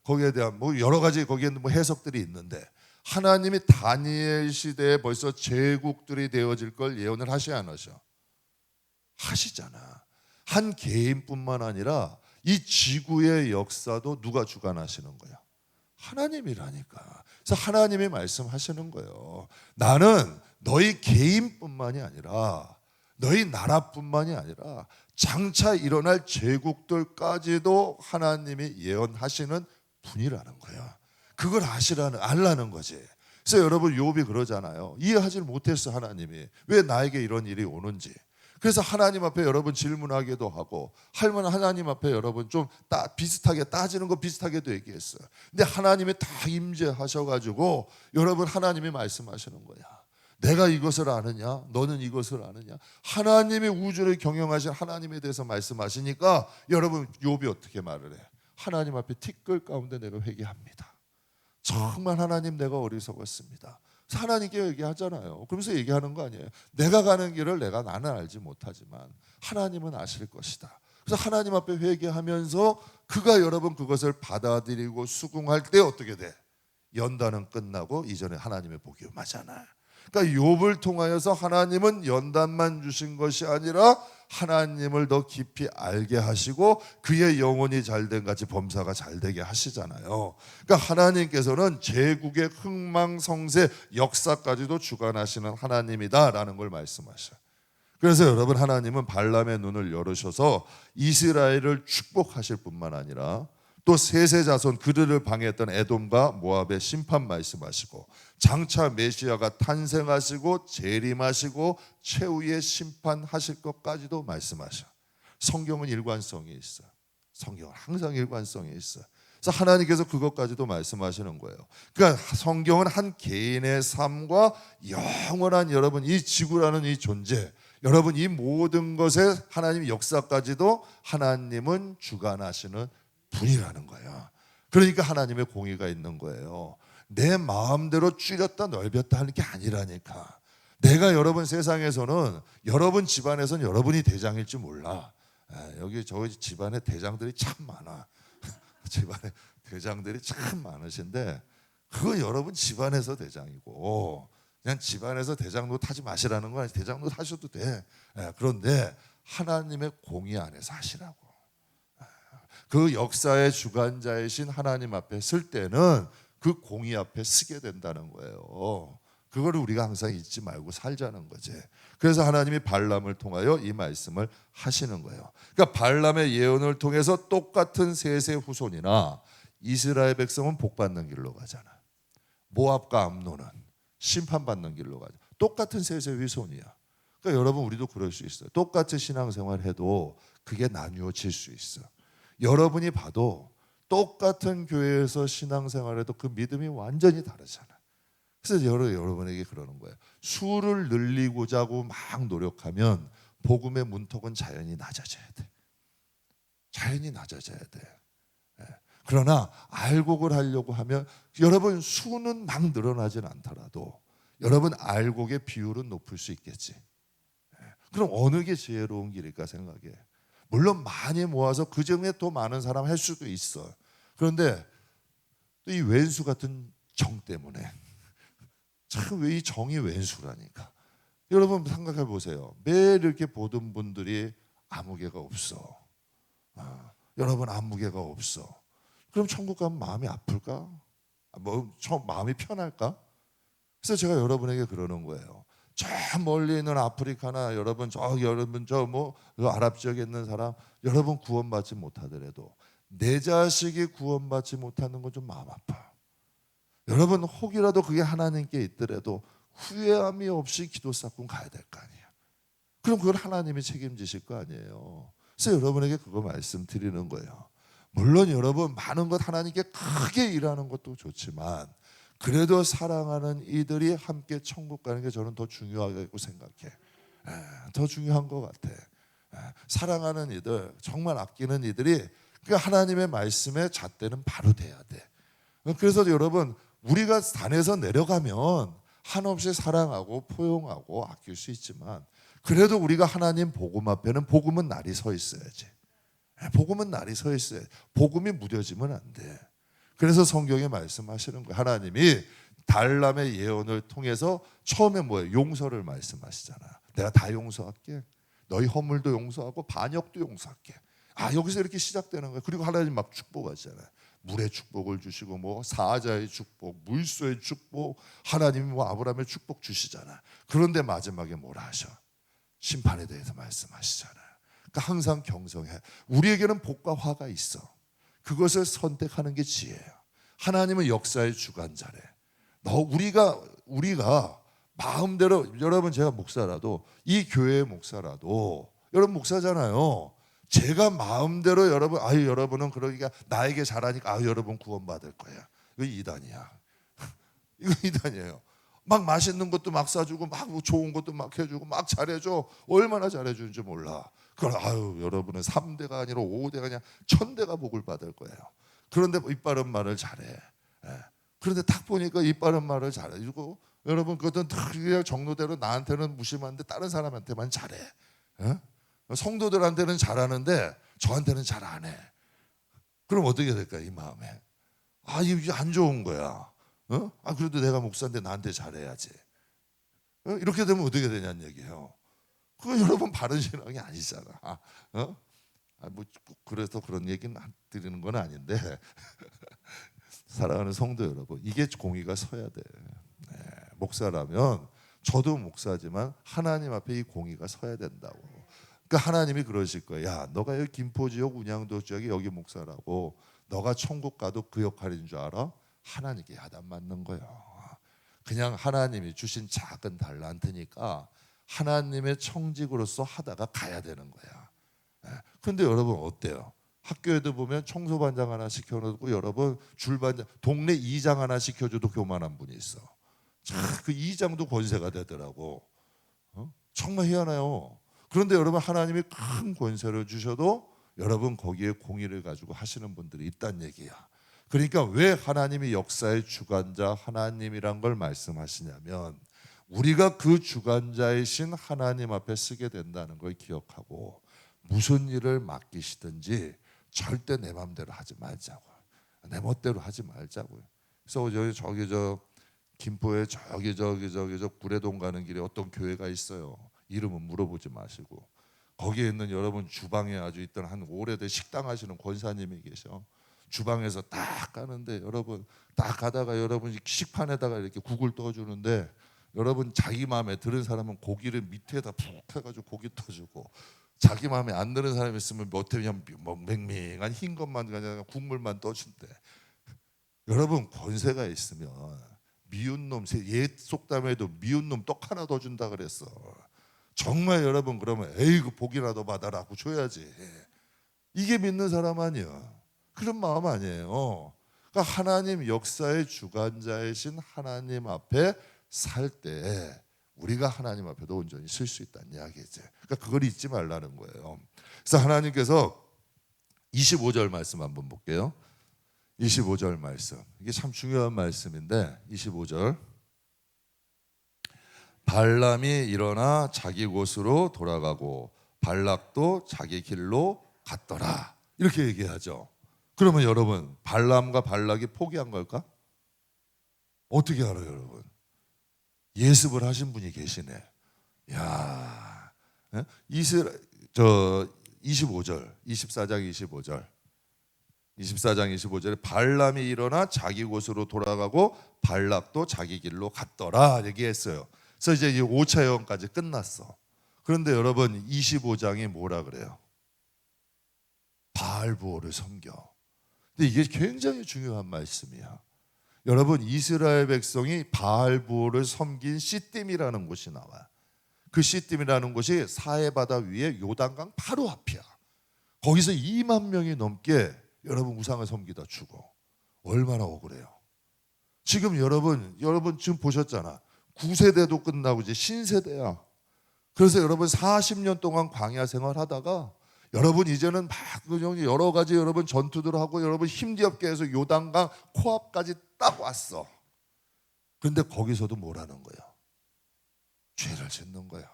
거기에 대한 여러 가지 거기에는 해석들이 있는데 하나님이 다니엘 시대에 벌써 제국들이 되어질 걸 예언을 하시 안 하셔? 하시잖아. 한 개인뿐만 아니라 이 지구의 역사도 누가 주관하시는 거야? 하나님이라니까. 그래서 하나님이 말씀하시는 거예요. 나는 너희 개인뿐만이 아니라 너희 나라뿐만이 아니라 장차 일어날 제국들까지도 하나님이 예언하시는 분이라는 거야. 그걸 알라는 거지. 그래서 여러분 욥이 그러잖아요. 이해하지 못했어 하나님이. 왜 나에게 이런 일이 오는지. 그래서 하나님 앞에 여러분 질문하기도 하고 하나님 앞에 여러분 좀 비슷하게 따지는 거 비슷하게도 얘기했어요. 근데 하나님이 다 임재하셔가지고 여러분 하나님이 말씀하시는 거야. 내가 이것을 아느냐? 너는 이것을 아느냐? 하나님이 우주를 경영하신 하나님에 대해서 말씀하시니까 여러분 욥이 어떻게 말을 해? 하나님 앞에 티끌 가운데 내가 회개합니다. 정말 하나님 내가 어리석었습니다. 하나님께 얘기하잖아요. 그러면서 얘기하는 거 아니에요. 내가 가는 길을 나는 알지 못하지만 하나님은 아실 것이다. 그래서 하나님 앞에 회개하면서 그가 여러분 그것을 받아들이고 수긍할 때 어떻게 돼? 연단은 끝나고 이전에 하나님의 복이 임하잖아요. 그러니까 욥을 통하여서 하나님은 연단만 주신 것이 아니라 하나님을 더 깊이 알게 하시고 그의 영혼이 잘된 같이 범사가 잘되게 하시잖아요. 그러니까 하나님께서는 제국의 흥망성쇠 역사까지도 주관하시는 하나님이다라는 걸 말씀하셔요. 그래서 여러분 하나님은 발람의 눈을 열으셔서 이스라엘을 축복하실 뿐만 아니라 또 셋의 자손 그들을 방해했던 에돔과 모압의 심판 말씀하시고 장차 메시아가 탄생하시고 재림하시고 최후의 심판하실 것까지도 말씀하셔. 성경은 일관성이 있어요. 성경은 항상 일관성이 있어요. 그래서 하나님께서 그것까지도 말씀하시는 거예요. 그러니까 성경은 한 개인의 삶과 영원한 여러분 이 지구라는 이 존재, 여러분 이 모든 것의 하나님의 역사까지도 하나님은 주관하시는 분이라는 거야. 그러니까 하나님의 공의가 있는 거예요. 내 마음대로 줄였다 넓혔다 하는 게 아니라니까. 내가 여러분 세상에서는 여러분 집안에서는 여러분이 대장일 줄 몰라. 여기 저희 집안에 대장들이 참 많아. 집안에 대장들이 참 많으신데 그건 여러분 집안에서 대장이고 그냥 집안에서 대장도 타지 마시라는 건 아니지. 대장도 타셔도 돼. 그런데 하나님의 공의 안에서 하시라고. 그 역사의 주관자이신 하나님 앞에 쓸 때는 그 공의 앞에 쓰게 된다는 거예요. 그거를 우리가 항상 잊지 말고 살자는 거지. 그래서 하나님이 발람을 통하여 이 말씀을 하시는 거예요. 그러니까 발람의 예언을 통해서 똑같은 셋의 후손이나 이스라엘 백성은 복받는 길로 가잖아. 모압과 암논은 심판받는 길로 가죠. 똑같은 셋의 후손이야. 그러니까 여러분 우리도 그럴 수 있어요. 똑같이 신앙생활 해도 그게 나뉘어질 수 있어. 여러분이 봐도 똑같은 교회에서 신앙생활해도 그 믿음이 완전히 다르잖아. 그래서 여러분에게 그러는 거예요. 수를 늘리고자 하고 막 노력하면 복음의 문턱은 자연히 낮아져야 돼. 자연히 낮아져야 돼. 그러나 알곡을 하려고 하면 여러분 수는 막 늘어나진 않더라도 여러분 알곡의 비율은 높을 수 있겠지. 그럼 어느 게 지혜로운 길일까 생각해. 물론 많이 모아서 그 중에 더 많은 사람 할 수도 있어. 그런데 또 이 왼수 같은 정 때문에 참 왜 이 정이 왼수라니까. 여러분 생각해 보세요. 매일 이렇게 보던 분들이 아무개가 없어. 여러분 아무개가 없어. 그럼 천국 가면 마음이 아플까? 마음이 편할까? 그래서 제가 여러분에게 그러는 거예요. 저 멀리 있는 아프리카나 여러분 저 아랍 지역에 있는 사람 여러분 구원받지 못하더라도 내 자식이 구원받지 못하는 건 좀 마음 아파. 여러분 혹이라도 그게 하나님께 있더라도 후회함이 없이 기도 쌓고 가야 될 거 아니에요. 그럼 그걸 하나님이 책임지실 거 아니에요. 그래서 여러분에게 그거 말씀드리는 거예요. 물론 여러분 많은 것 하나님께 크게 일하는 것도 좋지만 그래도 사랑하는 이들이 함께 천국 가는 게 저는 더 중요하다고 생각해. 더 중요한 것 같아. 사랑하는 이들, 정말 아끼는 이들이 그 하나님의 말씀에 잣대는 바로 돼야 돼. 그래서 여러분 우리가 산에서 내려가면 한없이 사랑하고 포용하고 아낄 수 있지만 그래도 우리가 하나님 복음 앞에는 복음은 날이 서 있어야지. 복음은 날이 서 있어야 돼. 복음이 무뎌지면 안 돼. 그래서 성경에 말씀하시는 거예요. 하나님이 발람의 예언을 통해서 처음에 뭐예요? 용서를 말씀하시잖아. 내가 다 용서할게. 너희 허물도 용서하고 반역도 용서할게. 여기서 이렇게 시작되는 거예요. 그리고 하나님 막 축복하시잖아요. 물의 축복을 주시고 뭐 사자의 축복, 물소의 축복, 하나님이 뭐 아브라함의 축복 주시잖아. 그런데 마지막에 뭐라 하셔? 심판에 대해서 말씀하시잖아요. 그러니까 항상 경성해. 우리에게는 복과 화가 있어. 그것을 선택하는 게 지혜예요. 하나님은 역사의 주관자래. 우리가 마음대로 여러분 제가 목사라도 이 교회의 목사라도 여러분 목사잖아요. 제가 마음대로 여러분은 그러니까 나에게 잘하니까 여러분 구원받을 거야. 이거 이단이야. 이거 이단이에요. 막 맛있는 것도 막 사주고 막 좋은 것도 막 해주고 막 잘해줘. 얼마나 잘해주는지 몰라. 그걸 여러분은 3대가 아니라 5대가 아니라 1000대가 복을 받을 거예요. 그런데 입 바른 말을 잘해. 그런데 딱 보니까 입 바른 말을 잘해주고 여러분 그것은 그냥 정도대로 나한테는 무심한데 다른 사람한테만 잘해. 성도들한테는 잘하는데 저한테는 잘 안 해. 그럼 어떻게 될까요? 이 마음에 이게 안 좋은 거야. 그래도 내가 목사인데 나한테 잘해야지. 이렇게 되면 어떻게 되냐는 얘기예요. 그거 여러분 바른 신앙이 아니잖아. 뭐 그래서 그런 얘기는 드리는 건 아닌데 사랑하는 성도 여러분, 이게 공의가 서야 돼. 목사라면 저도 목사지만 하나님 앞에 이 공의가 서야 된다고. 그러니까 하나님이 그러실 거예요. 야, 너가 여기 김포 지역, 운양도 지역에 여기 목사라고 너가 천국 가도 그 역할인 줄 알아? 하나님께 야단 맞는 거예요. 그냥 하나님이 주신 작은 달란트니까 하나님의 청직으로서 하다가 가야 되는 거야. 그런데 여러분 어때요? 학교에도 보면 청소반장 하나 시켜놓고 여러분 줄반장, 동네 이장 하나 시켜줘도 교만한 분이 있어. 그 이장도 권세가 되더라고. 정말 희한해요. 그런데 여러분 하나님이 큰 권세를 주셔도 여러분 거기에 공의를 가지고 하시는 분들이 있다는 얘기야. 그러니까 왜 하나님이 역사의 주관자 하나님이란 걸 말씀하시냐면 우리가 그 주관자이신 하나님 앞에 쓰게 된다는 걸 기억하고 무슨 일을 맡기시든지 절대 내 마음대로 하지 말자고. 내 멋대로 하지 말자고요. 그래서 저기 저 김포에 저기 저 구례동 가는 길에 어떤 교회가 있어요. 이름은 물어보지 마시고 거기에 있는 여러분 주방에 아주 있던 한 오래된 식당 하시는 권사님이 계셔. 주방에서 딱 가는데 여러분 딱 가다가 여러분 식판에다가 이렇게 국을 떠주는데 여러분 자기 마음에 들은 사람은 고기를 밑에다 푹 해가지고 고기 떠주고 자기 마음에 안 드는 사람이 있으면 못해 그냥 맹맹한 흰 것만 그냥 국물만 떠준대. 여러분 권세가 있으면 미운 놈 옛 속담에도 미운 놈 떡 하나 더 준다 그랬어. 정말 여러분 그러면 에이 그 복이라도 받아라고 줘야지. 이게 믿는 사람 아니야. 그런 마음 아니에요. 그러니까 하나님 역사의 주관자이신 하나님 앞에 살 때 우리가 하나님 앞에도 온전히 설 수 있다는 이야기지. 그러니까 그걸 잊지 말라는 거예요. 그래서 하나님께서 25절 말씀 한번 볼게요. 25절 말씀. 이게 참 중요한 말씀인데 25절. 발람이 일어나 자기 곳으로 돌아가고 발락도 자기 길로 갔더라. 이렇게 얘기하죠. 그러면 여러분 발람과 발락이 포기한 걸까? 어떻게 알아요, 여러분? 예습을 하신 분이 계시네. 야, 25절, 24장 25절. 24장 25절에 발람이 일어나 자기 곳으로 돌아가고 발락도 자기 길로 갔더라 얘기했어요. 그래서 이제 5차 예언까지 끝났어. 그런데 여러분 25장이 뭐라 그래요? 바알부호를 섬겨. 근데 이게 굉장히 중요한 말씀이야. 여러분 이스라엘 백성이 바알부호를 섬긴 시딤이라는 곳이 나와요. 그 시딤이라는 곳이 사해바다 위에 요단강 바로 앞이야. 거기서 2만 명이 넘게 여러분 우상을 섬기다 죽어. 얼마나 억울해요. 지금 여러분 지금 보셨잖아. 9세대도 끝나고 이제 신세대야. 그래서 여러분 40년 동안 광야 생활하다가 여러분 이제는 막 여러 가지 여러분 전투들 하고 여러분 힘겹게 해서 요단강 코앞까지 딱 왔어. 그런데 거기서도 뭐라는 거야? 죄를 짓는 거예요.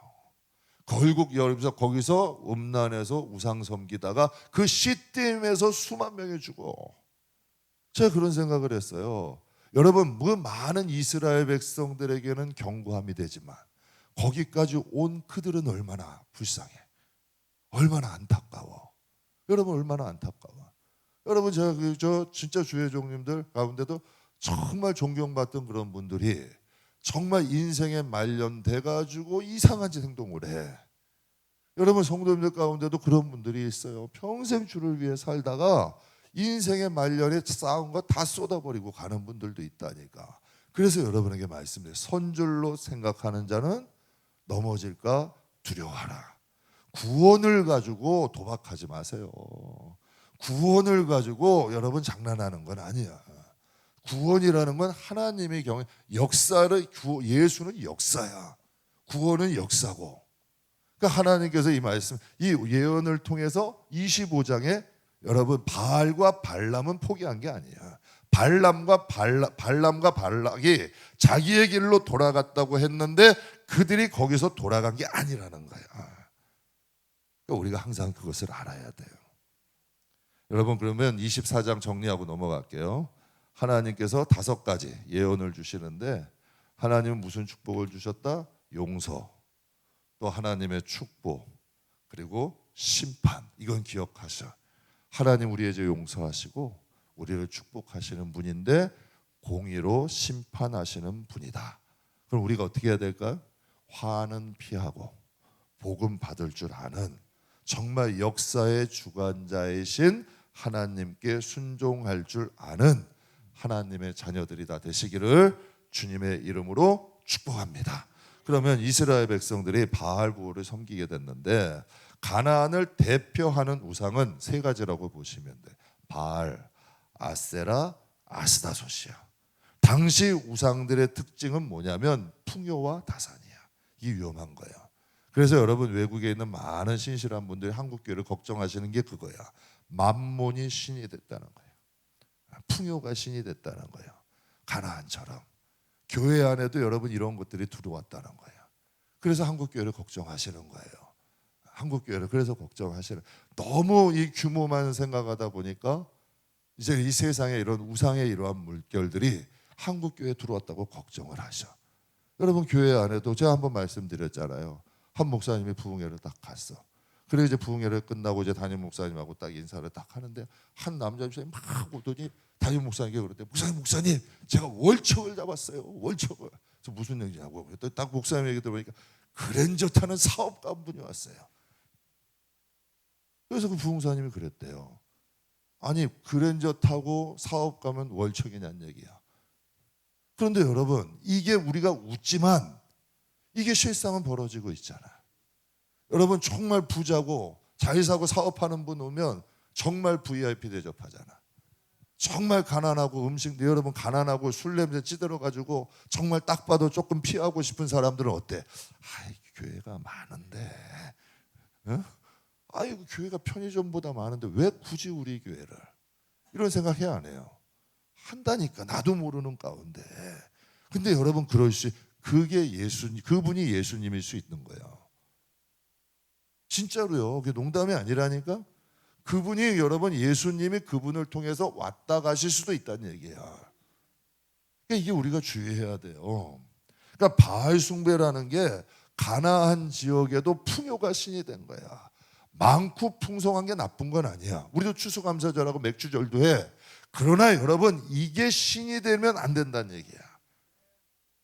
결국 여러분 거기서 음란해서 우상 섬기다가 그 시딤에서 수만 명이 죽어. 제가 그런 생각을 했어요. 여러분 그 많은 이스라엘 백성들에게는 경고함이 되지만 거기까지 온 그들은 얼마나 불쌍해. 얼마나 안타까워. 여러분 얼마나 안타까워. 여러분 제가 저 진짜 주의 종님들 가운데도 정말 존경받던 그런 분들이 정말 인생에 말년돼 가지고 이상한 짓 행동을 해. 여러분 성도님들 가운데도 그런 분들이 있어요. 평생 주를 위해 살다가 인생의 말년에 쌓은 거 다 쏟아버리고 가는 분들도 있다니까. 그래서 여러분에게 말씀드려요. 선줄로 생각하는 자는 넘어질까 두려워하라. 구원을 가지고 도박하지 마세요. 구원을 가지고 여러분 장난하는 건 아니야. 구원이라는 건 하나님의 경우 역사를 예수는 역사야. 구원은 역사고. 그러니까 하나님께서 이 말씀, 이 예언을 통해서 25장에 여러분 바알과 발람은 포기한 게 아니야. 발람과 발락이 자기의 길로 돌아갔다고 했는데 그들이 거기서 돌아간 게 아니라는 거야. 그러니까 우리가 항상 그것을 알아야 돼요. 여러분 그러면 24장 정리하고 넘어갈게요. 하나님께서 5가지 예언을 주시는데 하나님은 무슨 축복을 주셨다? 용서, 또 하나님의 축복, 그리고 심판. 이건 기억하셔. 하나님 우리의 죄 용서하시고 우리를 축복하시는 분인데 공의로 심판하시는 분이다. 그럼 우리가 어떻게 해야 될까요? 화는 피하고 복음 받을 줄 아는 정말 역사의 주관자이신 하나님께 순종할 줄 아는 하나님의 자녀들이 다 되시기를 주님의 이름으로 축복합니다. 그러면 이스라엘 백성들이 바알부호를 섬기게 됐는데 가나안을 대표하는 우상은 3가지라고 보시면 돼. 바알, 아세라, 아스다솥이야. 당시 우상들의 특징은 뭐냐면 풍요와 다산이야. 이게 위험한 거야. 그래서 여러분 외국에 있는 많은 신실한 분들이 한국교회를 걱정하시는 게 그거야. 만몬이 신이 됐다는 거예요. 풍요가 신이 됐다는 거예요. 가나안처럼. 교회 안에도 여러분 이런 것들이 들어왔다는 거예요. 그래서 한국교회를 걱정하시는 거예요. 한국교회를 그래서 걱정하시는. 너무 이 규모만 생각하다 보니까 이제 이 세상에 이런 우상의 이러한 물결들이 한국 교회에 들어왔다고 걱정을 하셔. 여러분 교회 안에도 제가 한번 말씀드렸잖아요. 한 목사님이 부흥회를 딱 갔어. 그래 이제 부흥회를 끝나고 이제 담임 목사님하고 딱 인사를 딱 하는데 한 남자 목사님 막 오더니 담임 목사님께 그러대. 목사님 제가 월척을 잡았어요. 월척을. 저 무슨 얘기냐고. 그랬더니 딱 목사님 얘기 들어보니까 그랜저 타는 사업가 한 분이 왔어요. 그래서 그 부흥사님이 그랬대요. 아니 그랜저 타고 사업 가면 월척이냐는 얘기야. 그런데 여러분 이게 우리가 웃지만 이게 실상은 벌어지고 있잖아. 여러분 정말 부자고 잘 사고 사업하는 분 오면 정말 VIP 대접하잖아. 정말 가난하고 음식 여러분 가난하고 술 냄새 찌들어가지고 정말 딱 봐도 조금 피하고 싶은 사람들은 어때? 아이 교회가 많은데 어? 아이고 교회가 편의점보다 많은데 왜 굳이 우리 교회를 이런 생각 해야 안 해요? 한다니까 나도 모르는 가운데. 근데 여러분 그게 그분이 예수님일 수 있는 거예요. 진짜로요. 그게 농담이 아니라니까. 그분이 여러분 예수님이 그분을 통해서 왔다 가실 수도 있다는 얘기야. 그러니까 이게 우리가 주의해야 돼요. 그러니까 바알 숭배라는 게 가나안 지역에도 풍요가 신이 된 거야. 많고 풍성한 게 나쁜 건 아니야. 우리도 추수감사절하고 맥주절도 해. 그러나 여러분 이게 신이 되면 안 된다는 얘기야.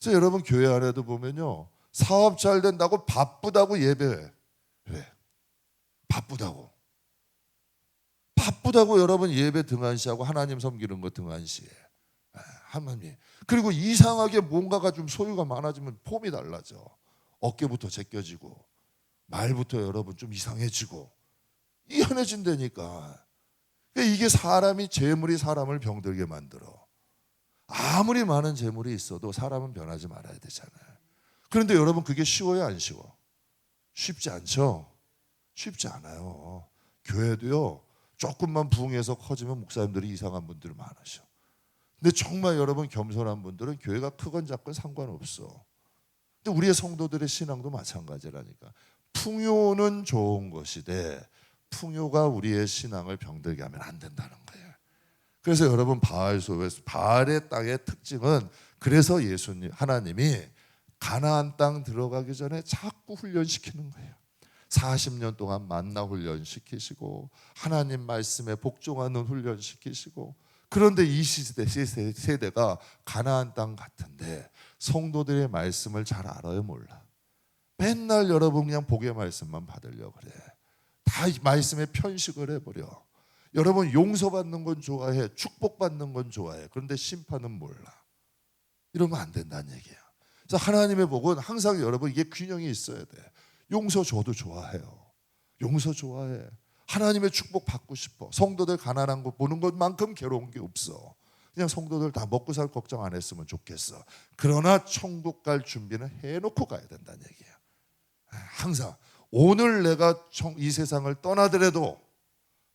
그래서 여러분 교회 안에도 보면요. 사업 잘 된다고 바쁘다고 예배해. 왜? 바쁘다고 여러분 예배 등한시하고 하나님 섬기는 거 등한시해. 하나님. 그리고 이상하게 뭔가가 좀 소유가 많아지면 폼이 달라져. 어깨부터 제껴지고 말부터 여러분 좀 이상해지고 이현해진다니까. 이게 재물이 사람을 병들게 만들어. 아무리 많은 재물이 있어도 사람은 변하지 말아야 되잖아요. 그런데 여러분 그게 쉬워요 안 쉬워? 쉽지 않죠? 쉽지 않아요. 교회도요 조금만 부흥해서 커지면 목사님들이 이상한 분들이 많으셔. 근데 정말 여러분 겸손한 분들은 교회가 크건 작건 상관없어. 근데 우리의 성도들의 신앙도 마찬가지라니까. 풍요는 좋은 것이되 풍요가 우리의 신앙을 병들게 하면 안 된다는 거예요. 그래서 여러분 바알의 땅의 특징은 그래서 하나님이 가나안 땅 들어가기 전에 자꾸 훈련시키는 거예요. 40년 동안 만나 훈련시키시고 하나님 말씀에 복종하는 훈련시키시고. 그런데 이 세대가 가나안 땅 같은데 성도들의 말씀을 잘 알아요 몰라? 맨날 여러분 그냥 복의 말씀만 받으려고 그래. 다 말씀에 편식을 해버려. 여러분 용서받는 건 좋아해. 축복받는 건 좋아해. 그런데 심판은 몰라. 이러면 안 된다는 얘기야. 그래서 하나님의 복은 항상 여러분 이게 균형이 있어야 돼. 용서 줘도 좋아해요. 용서 좋아해. 하나님의 축복 받고 싶어. 성도들 가난한 거 보는 것만큼 괴로운 게 없어. 그냥 성도들 다 먹고 살 걱정 안 했으면 좋겠어. 그러나 천국 갈 준비는 해놓고 가야 된다는 얘기야. 항상 오늘 내가 이 세상을 떠나더라도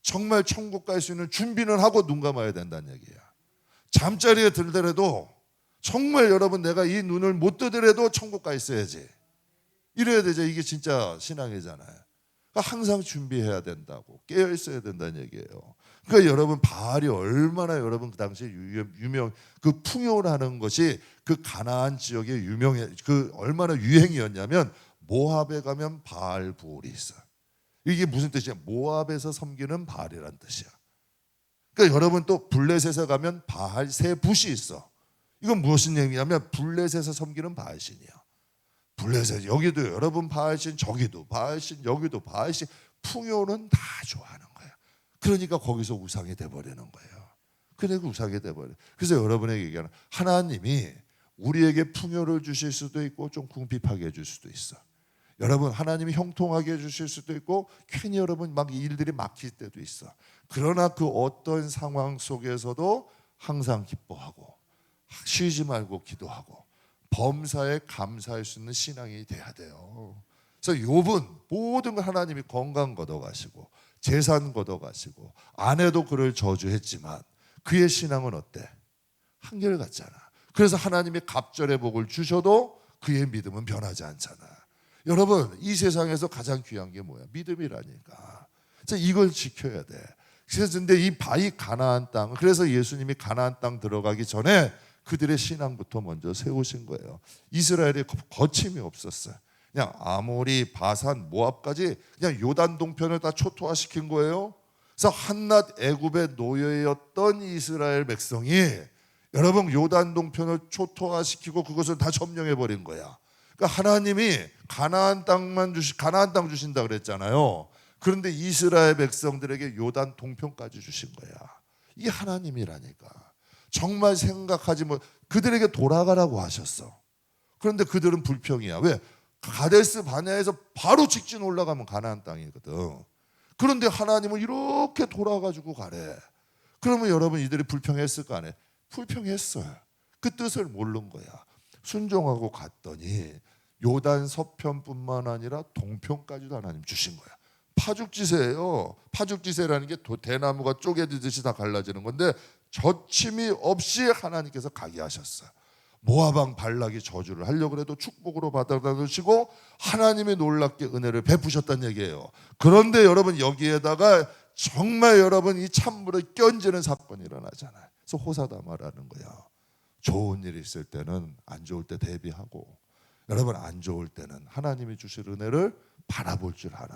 정말 천국 갈 수 있는 준비는 하고 눈 감아야 된다는 얘기야. 잠자리에 들더라도 정말 여러분 내가 이 눈을 못 뜨더라도 천국 가 있어야지. 이래야 되죠. 이게 진짜 신앙이잖아요. 그러니까 항상 준비해야 된다고, 깨어 있어야 된다는 얘기예요. 그러니까 여러분 바알이 얼마나 여러분 그 당시에 유명 그 풍요라는 것이 그 가나안 지역에 그 얼마나 유행이었냐면 모압에 가면 바알 부올이 있어. 이게 무슨 뜻이야? 모압에서 섬기는 바알이란 뜻이야. 그러니까 여러분 또 블레셋에 가면 바알 세 붓이 있어. 이건 무슨 얘기냐면 블레셋에서 섬기는 바알신이야. 블레셋 여기도 여러분 바알신, 저기도 바알신, 여기도 바알신. 풍요는 다 좋아하는 거야. 그러니까 거기서 우상이 돼버리는 거예요. 그러니까 우상이 돼버려. 그래서 여러분에게 얘기하는 하나님이 우리에게 풍요를 주실 수도 있고 좀 궁핍하게 해줄 수도 있어. 여러분 하나님이 형통하게 해주실 수도 있고 괜히 여러분 막 일들이 막힐 때도 있어. 그러나 그 어떤 상황 속에서도 항상 기뻐하고 쉬지 말고 기도하고 범사에 감사할 수 있는 신앙이 돼야 돼요. 그래서 욥은 모든 걸 하나님이 건강 걷어가시고 재산 걷어가시고 아내도 그를 저주했지만 그의 신앙은 어때? 한결같잖아. 그래서 하나님이 갑절의 복을 주셔도 그의 믿음은 변하지 않잖아. 여러분 이 세상에서 가장 귀한 게 뭐야? 믿음이라니까. 그래서 이걸 지켜야 돼. 근데 이 바위 가나안 땅, 그래서 예수님이 가나안 땅 들어가기 전에 그들의 신앙부터 먼저 세우신 거예요. 이스라엘에 거침이 없었어요. 그냥 아모리, 바산, 모압까지 그냥 요단 동편을 다 초토화시킨 거예요. 그래서 한낱 애굽의 노예였던 이스라엘 백성이 여러분 요단 동편을 초토화시키고 그것을 다 점령해 버린 거야. 그러니까 하나님이 가나안 땅 주신다 그랬잖아요. 그런데 이스라엘 백성들에게 요단 동편까지 주신 거야. 이게 하나님이라니까. 정말 생각하지 못, 그들에게 돌아가라고 하셨어. 그런데 그들은 불평이야. 왜? 가데스 바네아에서 바로 직진 올라가면 가나안 땅이거든. 그런데 하나님은 이렇게 돌아가지고 가래. 그러면 여러분 이들이 불평했을까 안 해? 불평했어요. 그 뜻을 모르는 거야. 순종하고 갔더니 요단 서편뿐만 아니라 동편까지도 하나님 주신 거야. 파죽지세예요. 파죽지세라는 게 대나무가 쪼개지듯이 다 갈라지는 건데 젖힘이 없이 하나님께서 가게 하셨어요. 모압왕 발락이 저주를 하려고 해도 축복으로 받아주시고 하나님의 놀랍게 은혜를 베푸셨다는 얘기예요. 그런데 여러분 여기에다가 정말 여러분 이 찬물에 끼얹는 사건이 일어나잖아요. 그래서 호사다마라는 거야. 좋은 일이 있을 때는 안 좋을 때 대비하고, 여러분 안 좋을 때는 하나님이 주실 은혜를 바라볼 줄 아는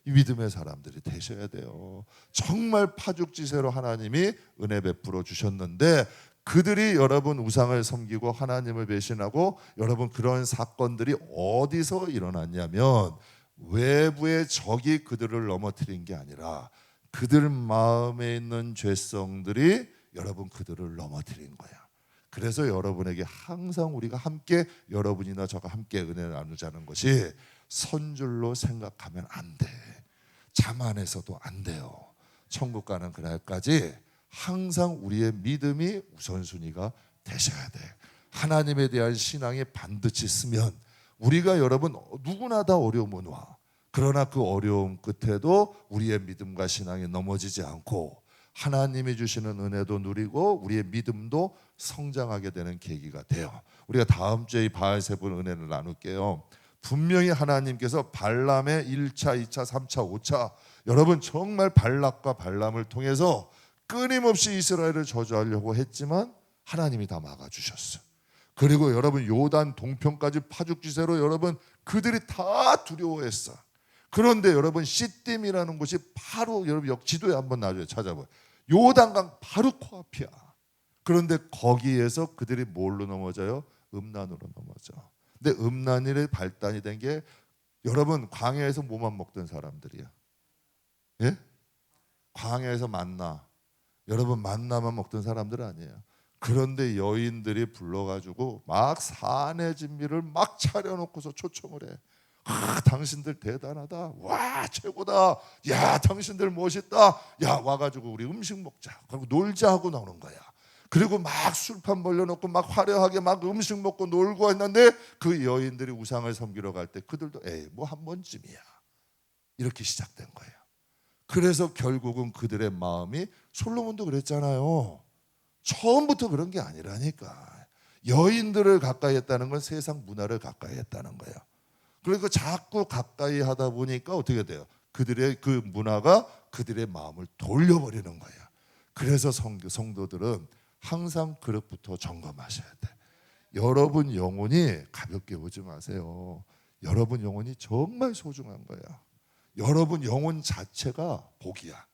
이 믿음의 사람들이 되셔야 돼요. 정말 파죽지세로 하나님이 은혜 베풀어 주셨는데 그들이 여러분 우상을 섬기고 하나님을 배신하고, 여러분 그런 사건들이 어디서 일어났냐면 외부의 적이 그들을 넘어뜨린 게 아니라 그들 마음에 있는 죄성들이 여러분 그들을 넘어뜨린 거야. 그래서 여러분에게 항상 우리가 함께, 여러분이나 저가 함께 은혜를 나누자는 것이 선줄로 생각하면 안 돼. 자만해서도 안 돼요. 천국 가는 그날까지 항상 우리의 믿음이 우선순위가 되셔야 돼. 하나님에 대한 신앙이 반드시 있으면 우리가 여러분 누구나 다 어려움은 와. 그러나 그 어려움 끝에도 우리의 믿음과 신앙이 넘어지지 않고 하나님이 주시는 은혜도 누리고 우리의 믿음도 성장하게 되는 계기가 돼요. 우리가 다음 주에 이 바알세불 은혜를 나눌게요. 분명히 하나님께서 발람의 1차, 2차, 3차, 5차 여러분 정말 발락과 발람을 통해서 끊임없이 이스라엘을 저주하려고 했지만 하나님이 다 막아주셨어요. 그리고 여러분 요단 동편까지 파죽지세로 여러분 그들이 다 두려워했어. 그런데 여러분 시딤이라는 곳이 바로 여러분 지도에 한번 나중에 찾아봐요. 요단강 바로 코앞이야. 그런데 거기에서 그들이 뭘로 넘어져요? 음란으로 넘어져. 근데 음란이 발단이 된 게 여러분 광야에서 뭐만 먹던 사람들이야. 예? 광야에서 만나. 여러분 만나만 먹던 사람들 아니에요. 그런데 여인들이 불러가지고 막 산의 진미를 막 차려놓고서 초청을 해. 아, 당신들 대단하다. 와, 최고다. 야, 당신들 멋있다. 야, 와가지고 우리 음식 먹자. 그리고 놀자 하고 나오는 거야. 그리고 막 술판 벌려놓고 막 화려하게 막 음식 먹고 놀고 했는데 그 여인들이 우상을 섬기러 갈 때 그들도 에이 뭐 한 번쯤이야. 이렇게 시작된 거예요. 그래서 결국은 그들의 마음이, 솔로몬도 그랬잖아요. 처음부터 그런 게 아니라니까. 여인들을 가까이 했다는 건 세상 문화를 가까이 했다는 거예요. 그리고 자꾸 가까이 하다 보니까 어떻게 돼요? 그들의 그 문화가 그들의 마음을 돌려버리는 거예요. 그래서 성도들은 항상 그릇부터 점검하셔야 돼. 여러분 영혼이 가볍게 보지 마세요. 여러분 영혼이 정말 소중한 거예요. 여러분 영혼 자체가 복이야.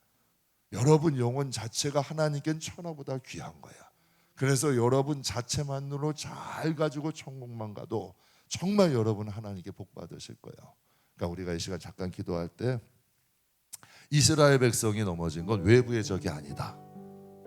여러분 영혼 자체가 하나님께는 천하보다 귀한 거야. 그래서 여러분 자체만으로 잘 가지고 천국만 가도 정말 여러분 하나님께 복 받으실 거예요. 그러니까 우리가 이 시간 잠깐 기도할 때 이스라엘 백성이 넘어진 건 외부의 적이 아니다.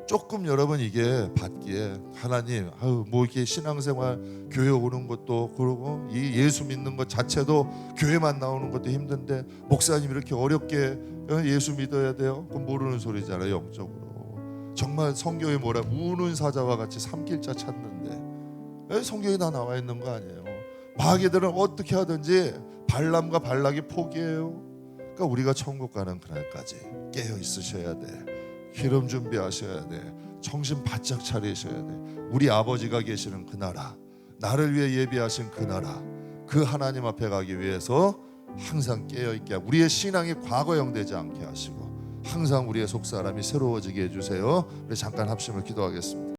조금 여러분 이게 받기에 하나님 뭐 이렇게 신앙생활 교회 오는 것도 그러고 이 예수 믿는 것 자체도 교회만 나오는 것도 힘든데 목사님 이렇게 어렵게 예수 믿어야 돼요? 그건 모르는 소리잖아요. 영적으로 정말 성경에 뭐라 우는 사자와 같이 삼킬자 찾는데 성경에 다 나와 있는 거 아니에요. 마귀들은 어떻게 하든지 발람과 발락이 포기해요. 그러니까 우리가 천국 가는 그날까지 깨어 있으셔야 돼. 기름 준비하셔야 돼. 정신 바짝 차리셔야 돼. 우리 아버지가 계시는 그 나라, 나를 위해 예비하신 그 나라, 그 하나님 앞에 가기 위해서 항상 깨어있게, 우리의 신앙이 과거형 되지 않게 하시고 항상 우리의 속 사람이 새로워지게 해주세요. 우리 잠깐 합심을 기도하겠습니다.